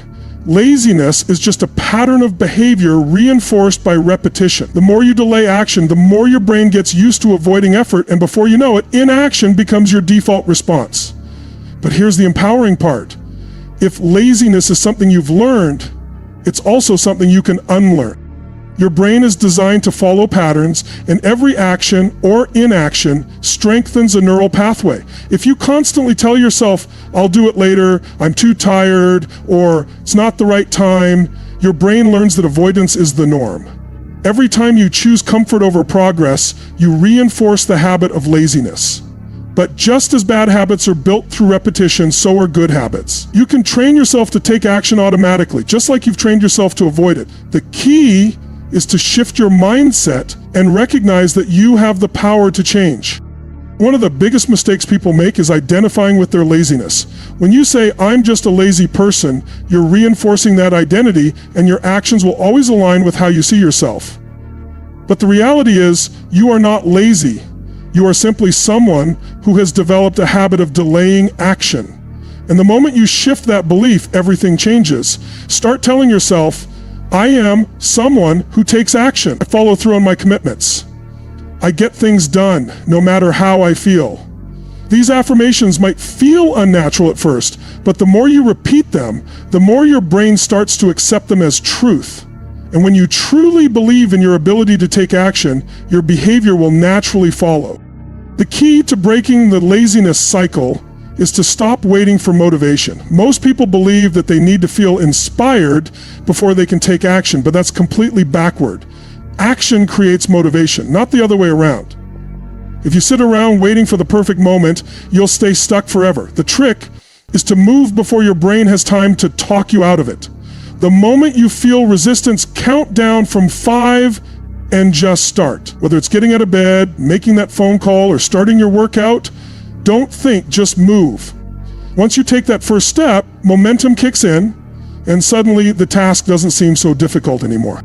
Speaker 5: Laziness is just a pattern of behavior reinforced by repetition. The more you delay action, the more your brain gets used to avoiding effort, and before you know it, inaction becomes your default response. But here's the empowering part. If laziness is something you've learned, it's also something you can unlearn. Your brain is designed to follow patterns, and every action or inaction strengthens a neural pathway. If you constantly tell yourself, I'll do it later, I'm too tired, or it's not the right time, your brain learns that avoidance is the norm. Every time you choose comfort over progress, you reinforce the habit of laziness. But just as bad habits are built through repetition, so are good habits. You can train yourself to take action automatically, just like you've trained yourself to avoid it. The key is to shift your mindset and recognize that you have the power to change. One of the biggest mistakes people make is identifying with their laziness. When you say, I'm just a lazy person, you're reinforcing that identity, and your actions will always align with how you see yourself. But the reality is, you are not lazy. You are simply someone who has developed a habit of delaying action. And the moment you shift that belief, everything changes. Start telling yourself, I am someone who takes action. I follow through on my commitments. I get things done, no matter how I feel. These affirmations might feel unnatural at first, but the more you repeat them, the more your brain starts to accept them as truth. And when you truly believe in your ability to take action, your behavior will naturally follow. The key to breaking the laziness cycle is to stop waiting for motivation. Most people believe that they need to feel inspired before they can take action, but that's completely backward. Action creates motivation, not the other way around. If you sit around waiting for the perfect moment, you'll stay stuck forever. The trick is to move before your brain has time to talk you out of it. The moment you feel resistance, count down from 5 and just start. Whether it's getting out of bed, making that phone call, or starting your workout, don't think, just move. Once you take that first step, momentum kicks in, and suddenly the task doesn't seem so difficult anymore.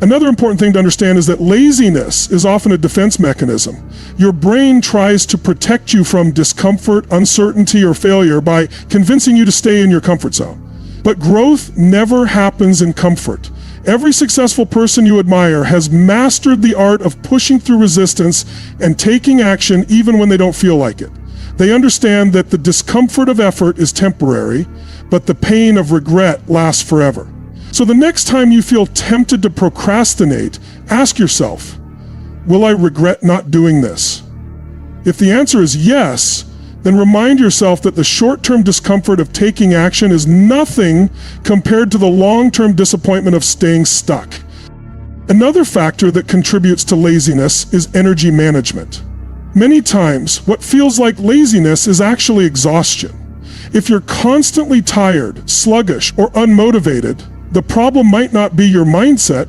Speaker 5: Another important thing to understand is that laziness is often a defense mechanism. Your brain tries to protect you from discomfort, uncertainty, or failure by convincing you to stay in your comfort zone. But growth never happens in comfort. Every successful person you admire has mastered the art of pushing through resistance and taking action even when they don't feel like it. They understand that the discomfort of effort is temporary, but the pain of regret lasts forever. So the next time you feel tempted to procrastinate, ask yourself, will I regret not doing this? If the answer is yes, then remind yourself that the short-term discomfort of taking action is nothing compared to the long-term disappointment of staying stuck. Another factor that contributes to laziness is energy management. Many times, what feels like laziness is actually exhaustion. If you're constantly tired, sluggish, or unmotivated, the problem might not be your mindset,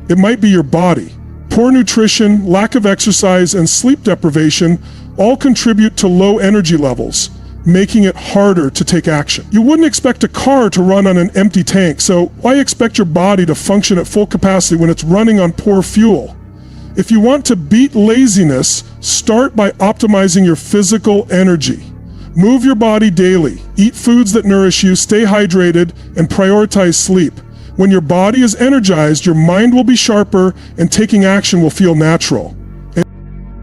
Speaker 5: it might be your body. Poor nutrition, lack of exercise, and sleep deprivation all contribute to low energy levels, making it harder to take action. You wouldn't expect a car to run on an empty tank, so why expect your body to function at full capacity when it's running on poor fuel? If you want to beat laziness, start by optimizing your physical energy. Move your body daily, eat foods that nourish you, stay hydrated, and prioritize sleep. When your body is energized, your mind will be sharper and taking action will feel natural.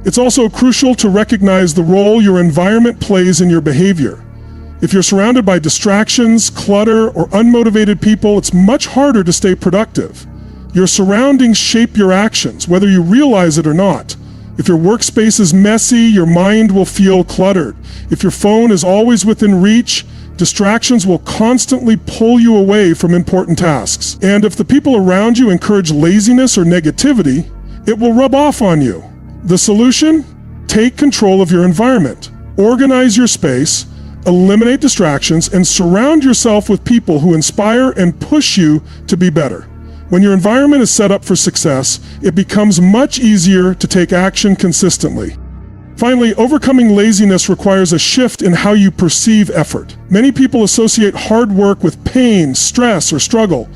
Speaker 5: It's also crucial to recognize the role your environment plays in your behavior. If you're surrounded by distractions, clutter, or unmotivated people, it's much harder to stay productive. Your surroundings shape your actions, whether you realize it or not. If your workspace is messy, your mind will feel cluttered. If your phone is always within reach, distractions will constantly pull you away from important tasks. And if the people around you encourage laziness or negativity, it will rub off on you. The solution? Take control of your environment. Organize your space, eliminate distractions, and surround yourself with people who inspire and push you to be better. When your environment is set up for success, it becomes much easier to take action consistently. Finally, overcoming laziness requires a shift in how you perceive effort. Many people associate hard work with pain, stress, or struggle.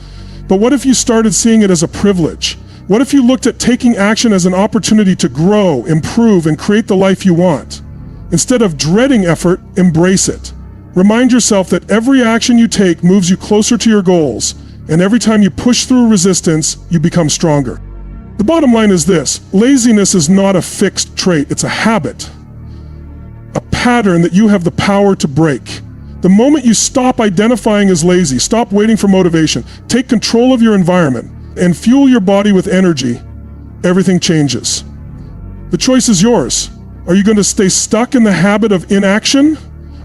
Speaker 5: But what if you started seeing it as a privilege? What if you looked at taking action as an opportunity to grow, improve, and create the life you want? Instead of dreading effort, embrace it. Remind yourself that every action you take moves you closer to your goals, and every time you push through resistance, you become stronger. The bottom line is this: laziness is not a fixed trait, it's a habit. A pattern that you have the power to break. The moment you stop identifying as lazy, stop waiting for motivation, take control of your environment, and fuel your body with energy, everything changes. The choice is yours. Are you going to stay stuck in the habit of inaction?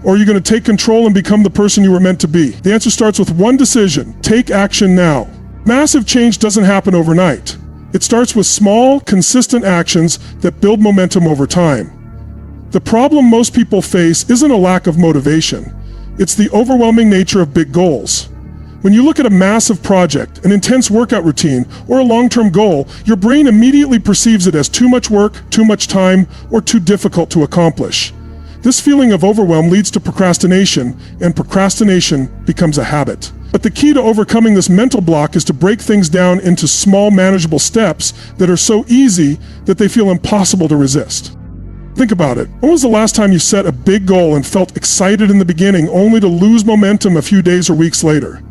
Speaker 5: Or are you going to take control and become the person you were meant to be? The answer starts with one decision: take action now. Massive change doesn't happen overnight. It starts with small, consistent actions that build momentum over time. The problem most people face isn't a lack of motivation. It's the overwhelming nature of big goals. When you look at a massive project, an intense workout routine, or a long-term goal, your brain immediately perceives it as too much work, too much time, or too difficult to accomplish. This feeling of overwhelm leads to procrastination, and procrastination becomes a habit. But the key to overcoming this mental block is to break things down into small, manageable steps that are so easy that they feel impossible to resist. Think about it. When was the last time you set a big goal and felt excited in the beginning only to lose momentum a few days or weeks later?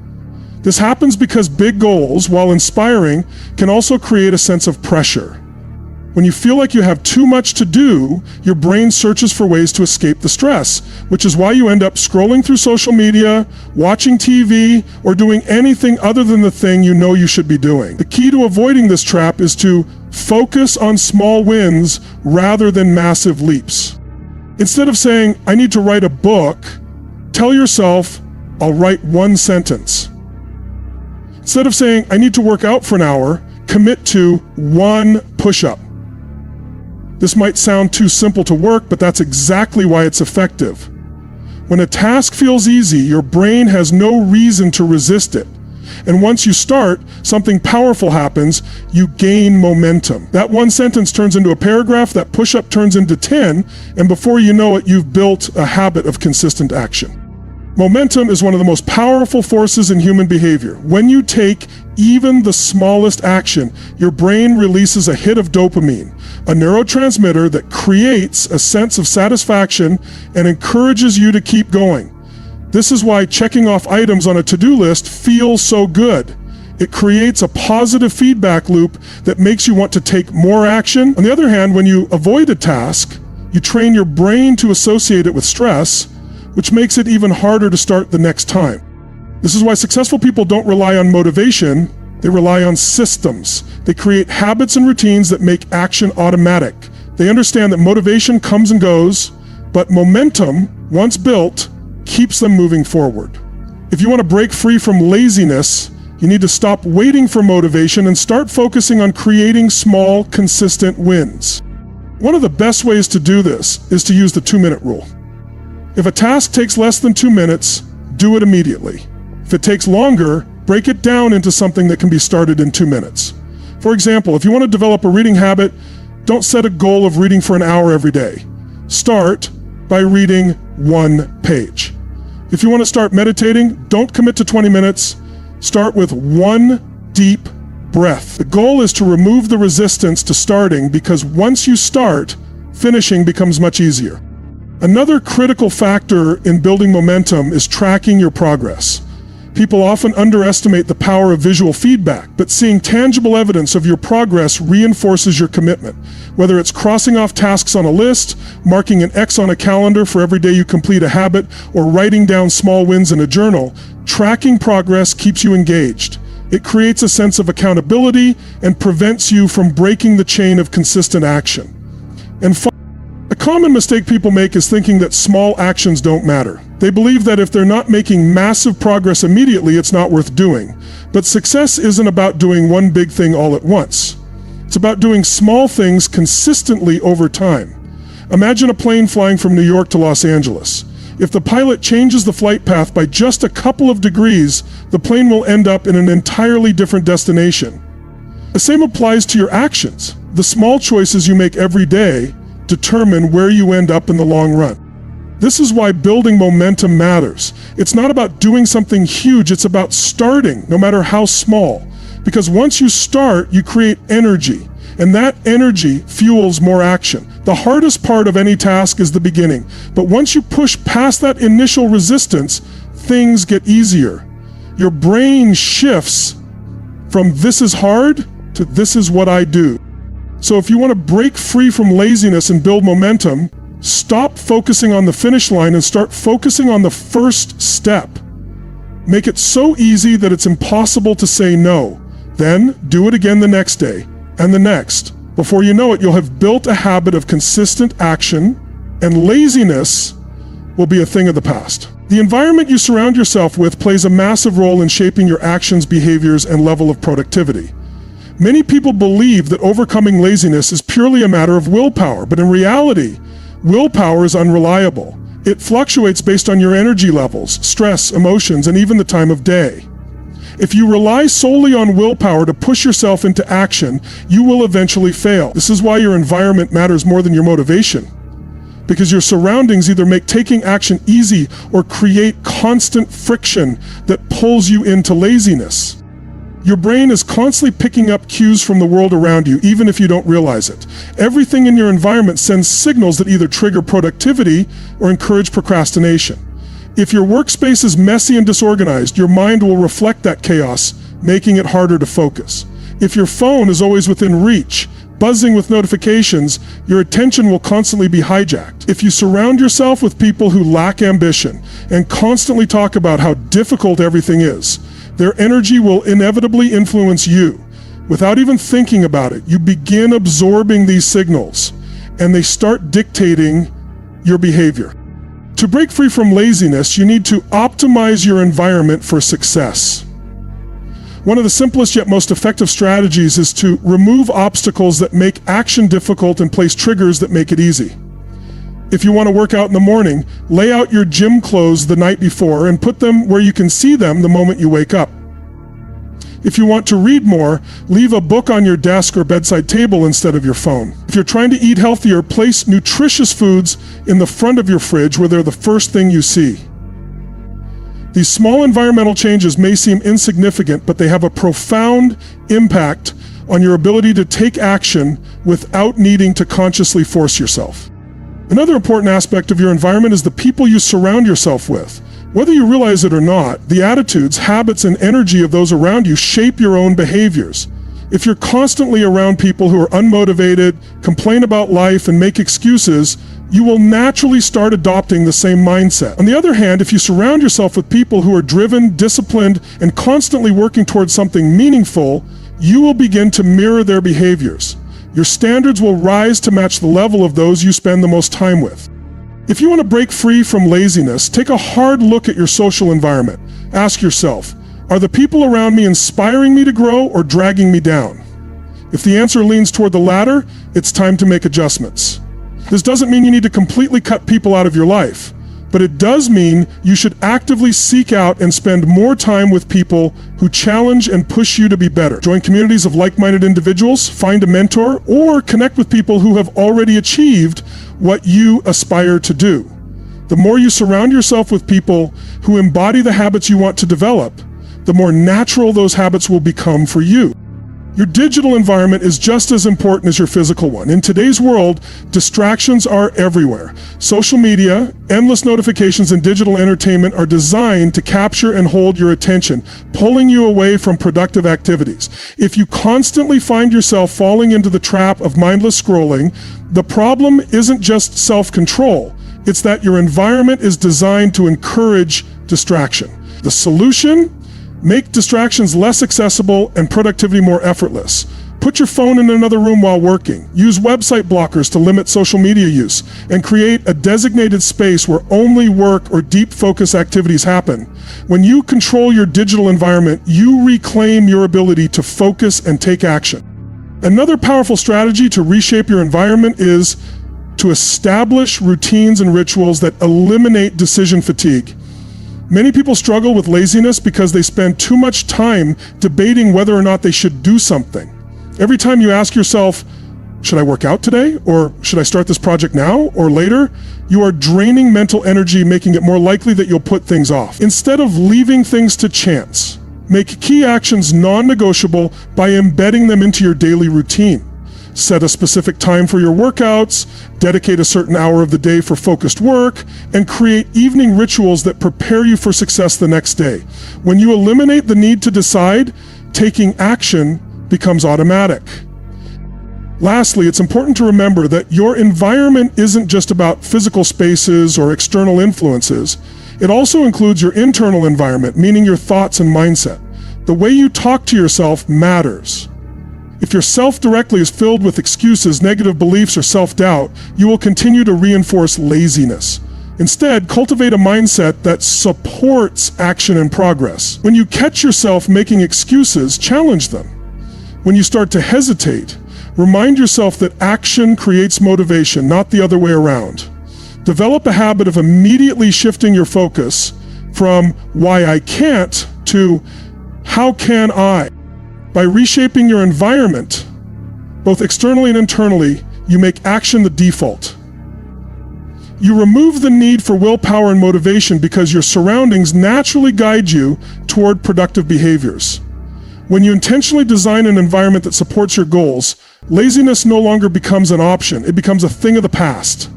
Speaker 5: This happens because big goals, while inspiring, can also create a sense of pressure. When you feel like you have too much to do, your brain searches for ways to escape the stress, which is why you end up scrolling through social media, watching TV, or doing anything other than the thing you know you should be doing. The key to avoiding this trap is to focus on small wins rather than massive leaps. Instead of saying, I need to write a book, tell yourself, I'll write one sentence. Instead of saying, I need to work out for an hour, commit to one push-up. This might sound too simple to work, but that's exactly why it's effective. When a task feels easy, your brain has no reason to resist it. And once you start, something powerful happens. You gain momentum. That one sentence turns into a paragraph, that push-up turns into 10, and before you know it, you've built a habit of consistent action. Momentum is one of the most powerful forces in human behavior. When you take even the smallest action, your brain releases a hit of dopamine, a neurotransmitter that creates a sense of satisfaction and encourages you to keep going. This is why checking off items on a to-do list feels so good. It creates a positive feedback loop that makes you want to take more action. On the other hand, when you avoid a task, you train your brain to associate it with stress, which makes it even harder to start the next time. This is why successful people don't rely on motivation, they rely on systems. They create habits and routines that make action automatic. They understand that motivation comes and goes, but momentum, once built, keeps them moving forward. If you want to break free from laziness, you need to stop waiting for motivation and start focusing on creating small, consistent wins. One of the best ways to do this is to use the 2-minute rule. If a task takes less than 2 minutes, do it immediately. If it takes longer, break it down into something that can be started in 2 minutes. For example, if you want to develop a reading habit, don't set a goal of reading for an hour every day. Start by reading 1 page. If you want to start meditating, don't commit to 20 minutes. Start with 1 deep breath. The goal is to remove the resistance to starting, because once you start, finishing becomes much easier. Another critical factor in building momentum is tracking your progress. People often underestimate the power of visual feedback, but seeing tangible evidence of your progress reinforces your commitment. Whether it's crossing off tasks on a list, marking an X on a calendar for every day you complete a habit, or writing down small wins in a journal, tracking progress keeps you engaged. It creates a sense of accountability and prevents you from breaking the chain of consistent action. And a common mistake people make is thinking that small actions don't matter. They believe that if they're not making massive progress immediately, it's not worth doing. But success isn't about doing one big thing all at once. It's about doing small things consistently over time. Imagine a plane flying from New York to Los Angeles. If the pilot changes the flight path by just a couple of degrees, the plane will end up in an entirely different destination. The same applies to your actions. The small choices you make every day determine where you end up in the long run. This is why building momentum matters. It's not about doing something huge, it's about starting, no matter how small. Because once you start, you create energy, and that energy fuels more action. The hardest part of any task is the beginning, but once you push past that initial resistance, things get easier. Your brain shifts from this is hard to this is what I do. So if you want to break free from laziness and build momentum, stop focusing on the finish line and start focusing on the first step. Make it so easy that it's impossible to say no. Then do it again the next day and the next. Before you know it, you'll have built a habit of consistent action, and laziness will be a thing of the past. The environment you surround yourself with plays a massive role in shaping your actions, behaviors, and level of productivity. Many people believe that overcoming laziness is purely a matter of willpower, but in reality, willpower is unreliable. It fluctuates based on your energy levels, stress, emotions, and even the time of day. If you rely solely on willpower to push yourself into action, you will eventually fail. This is why your environment matters more than your motivation, because your surroundings either make taking action easy or create constant friction that pulls you into laziness. Your brain is constantly picking up cues from the world around you, even if you don't realize it. Everything in your environment sends signals that either trigger productivity or encourage procrastination. If your workspace is messy and disorganized, your mind will reflect that chaos, making it harder to focus. If your phone is always within reach, buzzing with notifications, your attention will constantly be hijacked. If you surround yourself with people who lack ambition and constantly talk about how difficult everything is, their energy will inevitably influence you. Without even thinking about it, you begin absorbing these signals, and they start dictating your behavior. To break free from laziness, you need to optimize your environment for success. One of the simplest yet most effective strategies is to remove obstacles that make action difficult and place triggers that make it easy. If you want to work out in the morning, lay out your gym clothes the night before and put them where you can see them the moment you wake up. If you want to read more, leave a book on your desk or bedside table instead of your phone. If you're trying to eat healthier, place nutritious foods in the front of your fridge where they're the first thing you see. These small environmental changes may seem insignificant, but they have a profound impact on your ability to take action without needing to consciously force yourself. Another important aspect of your environment is the people you surround yourself with. Whether you realize it or not, the attitudes, habits, and energy of those around you shape your own behaviors. If you're constantly around people who are unmotivated, complain about life, and make excuses, you will naturally start adopting the same mindset. On the other hand, if you surround yourself with people who are driven, disciplined, and constantly working towards something meaningful, you will begin to mirror their behaviors. Your standards will rise to match the level of those you spend the most time with. If you want to break free from laziness, take a hard look at your social environment. Ask yourself, are the people around me inspiring me to grow or dragging me down? If the answer leans toward the latter, it's time to make adjustments. This doesn't mean you need to completely cut people out of your life, but it does mean you should actively seek out and spend more time with people who challenge and push you to be better. Join communities of like-minded individuals, find a mentor, or connect with people who have already achieved what you aspire to do. The more you surround yourself with people who embody the habits you want to develop, the more natural those habits will become for you. Your digital environment is just as important as your physical one. In today's world, distractions are everywhere. Social media, endless notifications, and digital entertainment are designed to capture and hold your attention, pulling you away from productive activities. If you constantly find yourself falling into the trap of mindless scrolling, the problem isn't just self-control. It's that your environment is designed to encourage distraction. The solution? Make distractions less accessible and productivity more effortless. Put your phone in another room while working. Use website blockers to limit social media use, and create a designated space where only work or deep focus activities happen. When you control your digital environment, you reclaim your ability to focus and take action. Another powerful strategy to reshape your environment is to establish routines and rituals that eliminate decision fatigue. Many people struggle with laziness because they spend too much time debating whether or not they should do something. Every time you ask yourself, should I work out today? Or should I start this project now or later? You are draining mental energy, making it more likely that you'll put things off. Instead of leaving things to chance, make key actions non-negotiable by embedding them into your daily routine. Set a specific time for your workouts, dedicate a certain hour of the day for focused work, and create evening rituals that prepare you for success the next day. When you eliminate the need to decide, taking action becomes automatic. Lastly, it's important to remember that your environment isn't just about physical spaces or external influences. It also includes your internal environment, meaning your thoughts and mindset. The way you talk to yourself matters. If your self directly is filled with excuses, negative beliefs, or self-doubt, you will continue to reinforce laziness. Instead, cultivate a mindset that supports action and progress. When you catch yourself making excuses, challenge them. When you start to hesitate, remind yourself that action creates motivation, not the other way around. Develop a habit of immediately shifting your focus from why I can't to how can I? By reshaping your environment, both externally and internally, you make action the default. You remove the need for willpower and motivation because your surroundings naturally guide you toward productive behaviors. When you intentionally design an environment that supports your goals, laziness no longer becomes an option, it becomes a thing of the past.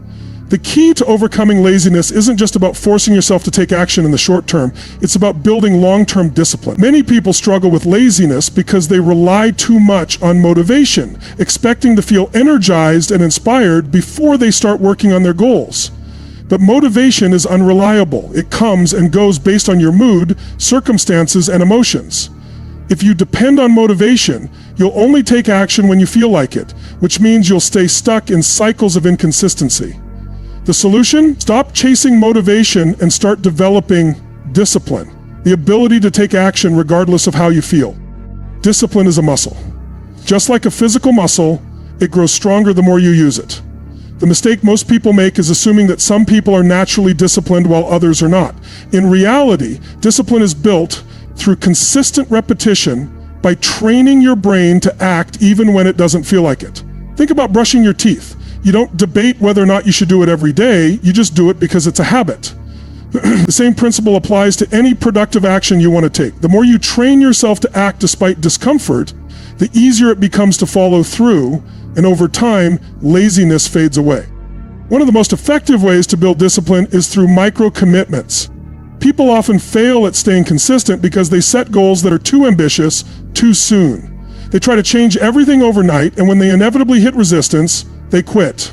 Speaker 5: The key to overcoming laziness isn't just about forcing yourself to take action in the short term, it's about building long-term discipline. Many people struggle with laziness because they rely too much on motivation, expecting to feel energized and inspired before they start working on their goals. But motivation is unreliable. It comes and goes based on your mood, circumstances, and emotions. If you depend on motivation, you'll only take action when you feel like it, which means you'll stay stuck in cycles of inconsistency. The solution? Stop chasing motivation and start developing discipline, the ability to take action regardless of how you feel. Discipline is a muscle. Just like a physical muscle, it grows stronger the more you use it. The mistake most people make is assuming that some people are naturally disciplined while others are not. In reality, discipline is built through consistent repetition by training your brain to act even when it doesn't feel like it. Think about brushing your teeth. You don't debate whether or not you should do it every day, you just do it because it's a habit. The same principle applies to any productive action you want to take. The more you train yourself to act despite discomfort, the easier it becomes to follow through, and over time, laziness fades away. One of the most effective ways to build discipline is through micro-commitments. People often fail at staying consistent because they set goals that are too ambitious too soon. They try to change everything overnight, and when they inevitably hit resistance, they quit.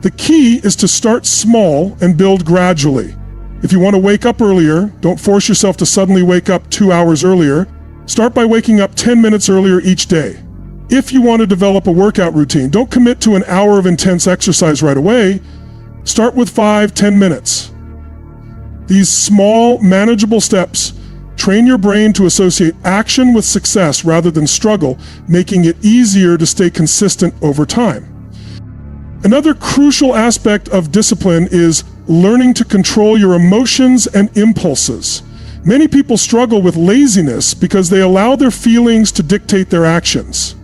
Speaker 5: The key is to start small and build gradually. If you want to wake up earlier, don't force yourself to suddenly wake up 2 hours earlier. Start by waking up 10 minutes earlier each day. If you want to develop a workout routine, don't commit to an hour of intense exercise right away. Start with 5-10 minutes. These small, manageable steps train your brain to associate action with success rather than struggle, making it easier to stay consistent over time. Another crucial aspect of discipline is learning to control your emotions and impulses. Many people struggle with laziness because they allow their feelings to dictate their actions.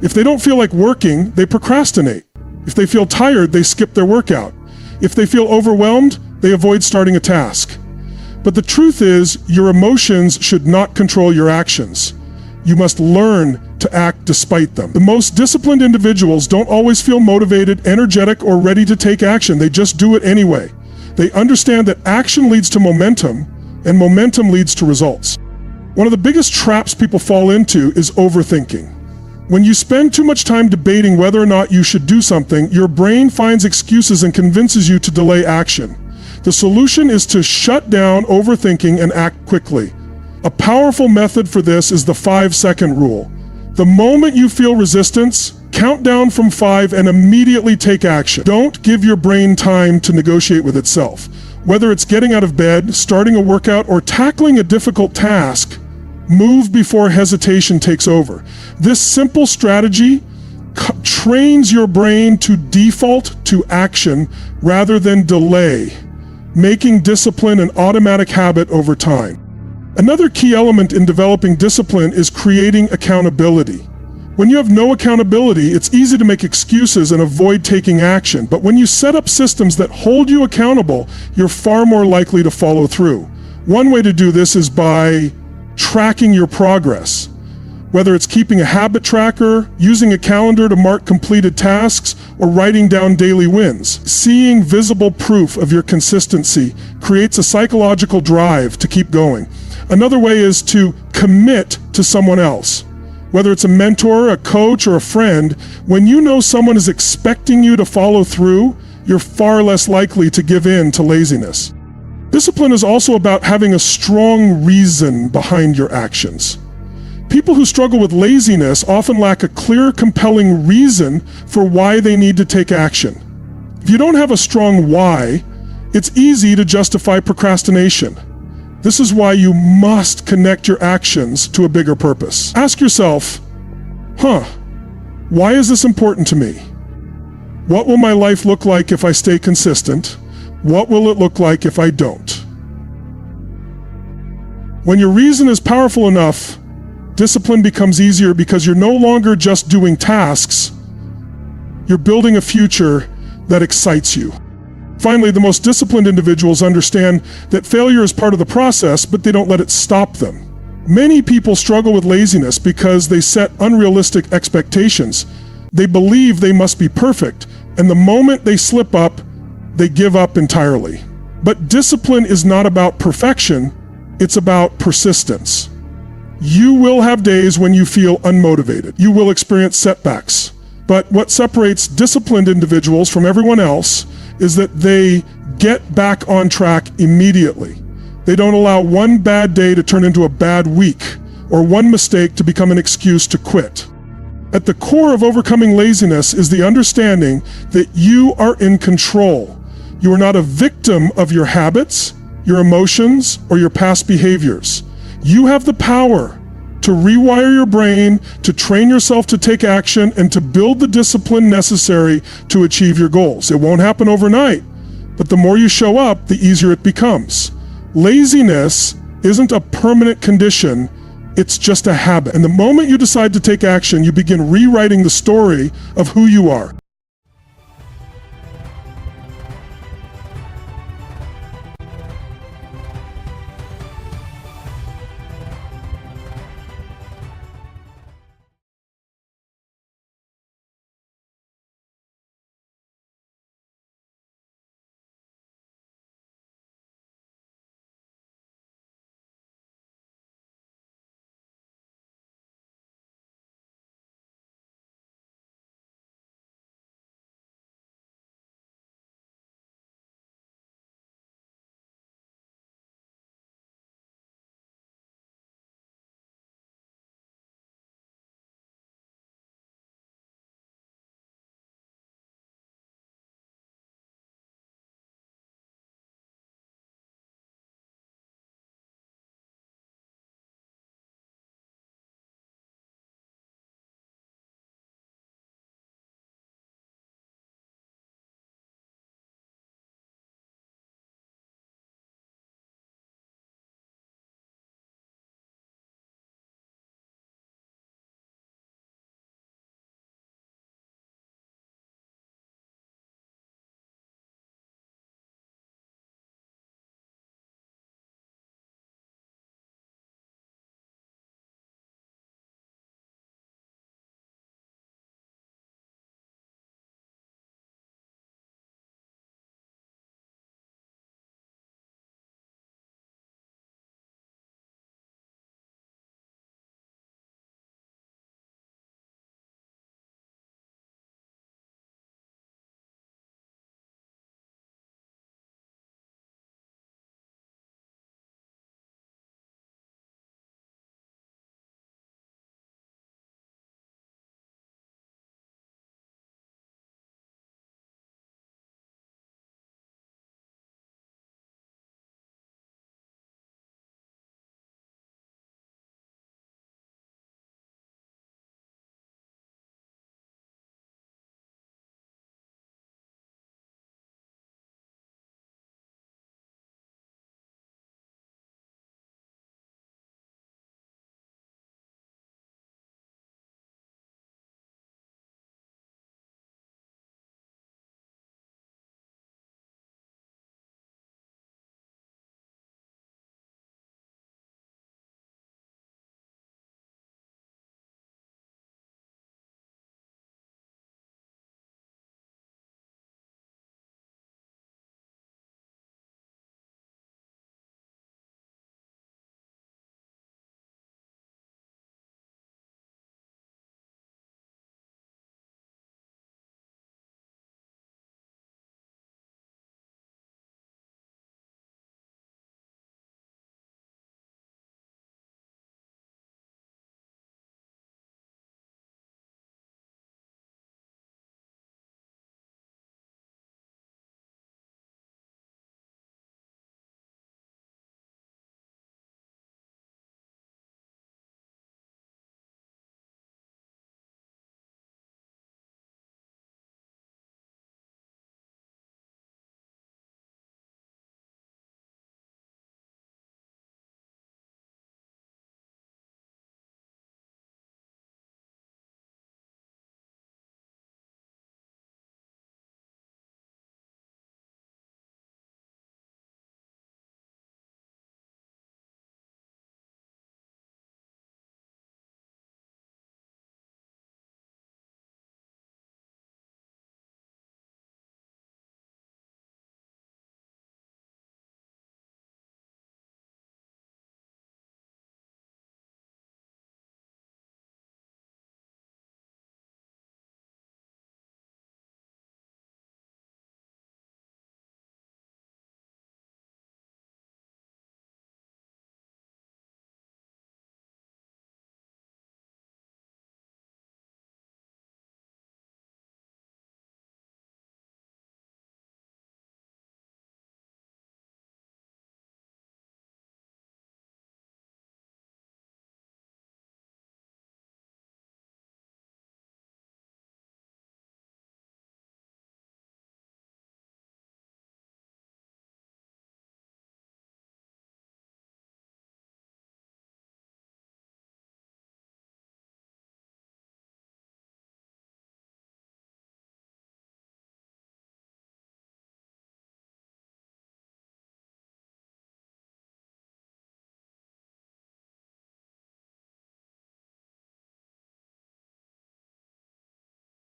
Speaker 5: If they don't feel like working, they procrastinate. If they feel tired, they skip their workout. If they feel overwhelmed, they avoid starting a task. But the truth is, your emotions should not control your actions. You must learn to act despite them. The most disciplined individuals don't always feel motivated, energetic, or ready to take action. They just do it anyway. They understand that action leads to momentum, and momentum leads to results. One of the biggest traps people fall into is overthinking. When you spend too much time debating whether or not you should do something, your brain finds excuses and convinces you to delay action. The solution is to shut down overthinking and act quickly. A powerful method for this is the 5-second rule. The moment you feel resistance, count down from 5 and immediately take action. Don't give your brain time to negotiate with itself. Whether it's getting out of bed, starting a workout, or tackling a difficult task, move before hesitation takes over. This simple strategy trains your brain to default to action rather than delay, making discipline an automatic habit over time. Another key element in developing discipline is creating accountability. When you have no accountability, it's easy to make excuses and avoid taking action. But when you set up systems that hold you accountable, you're far more likely to follow through. One way to do this is by tracking your progress. Whether it's keeping a habit tracker, using a calendar to mark completed tasks, or writing down daily wins. Seeing visible proof of your consistency creates a psychological drive to keep going. Another way is to commit to someone else. Whether it's a mentor, a coach, or a friend, when you know someone is expecting you to follow through, you're far less likely to give in to laziness. Discipline is also about having a strong reason behind your actions. People who struggle with laziness often lack a clear, compelling reason for why they need to take action. If you don't have a strong why, it's easy to justify procrastination. This is why you must connect your actions to a bigger purpose. Ask yourself, why is this important to me? What will my life look like if I stay consistent? What will it look like if I don't? When your reason is powerful enough, discipline becomes easier because you're no longer just doing tasks, you're building a future that excites you. Finally, the most disciplined individuals understand that failure is part of the process, but they don't let it stop them. Many people struggle with laziness because they set unrealistic expectations. They believe they must be perfect, and the moment they slip up, they give up entirely. But discipline is not about perfection, it's about persistence. You will have days when you feel unmotivated. You will experience setbacks. But what separates disciplined individuals from everyone else is that they get back on track immediately. They don't allow one bad day to turn into a bad week, or one mistake to become an excuse to quit. At the core of overcoming laziness is the understanding that you are in control. You are not a victim of your habits, your emotions, or your past behaviors. You have the power to rewire your brain, to train yourself to take action, and to build the discipline necessary to achieve your goals. It won't happen overnight, but the more you show up, the easier it becomes. Laziness isn't a permanent condition, it's just a habit. And the moment you decide to take action, you begin rewriting the story of who you are.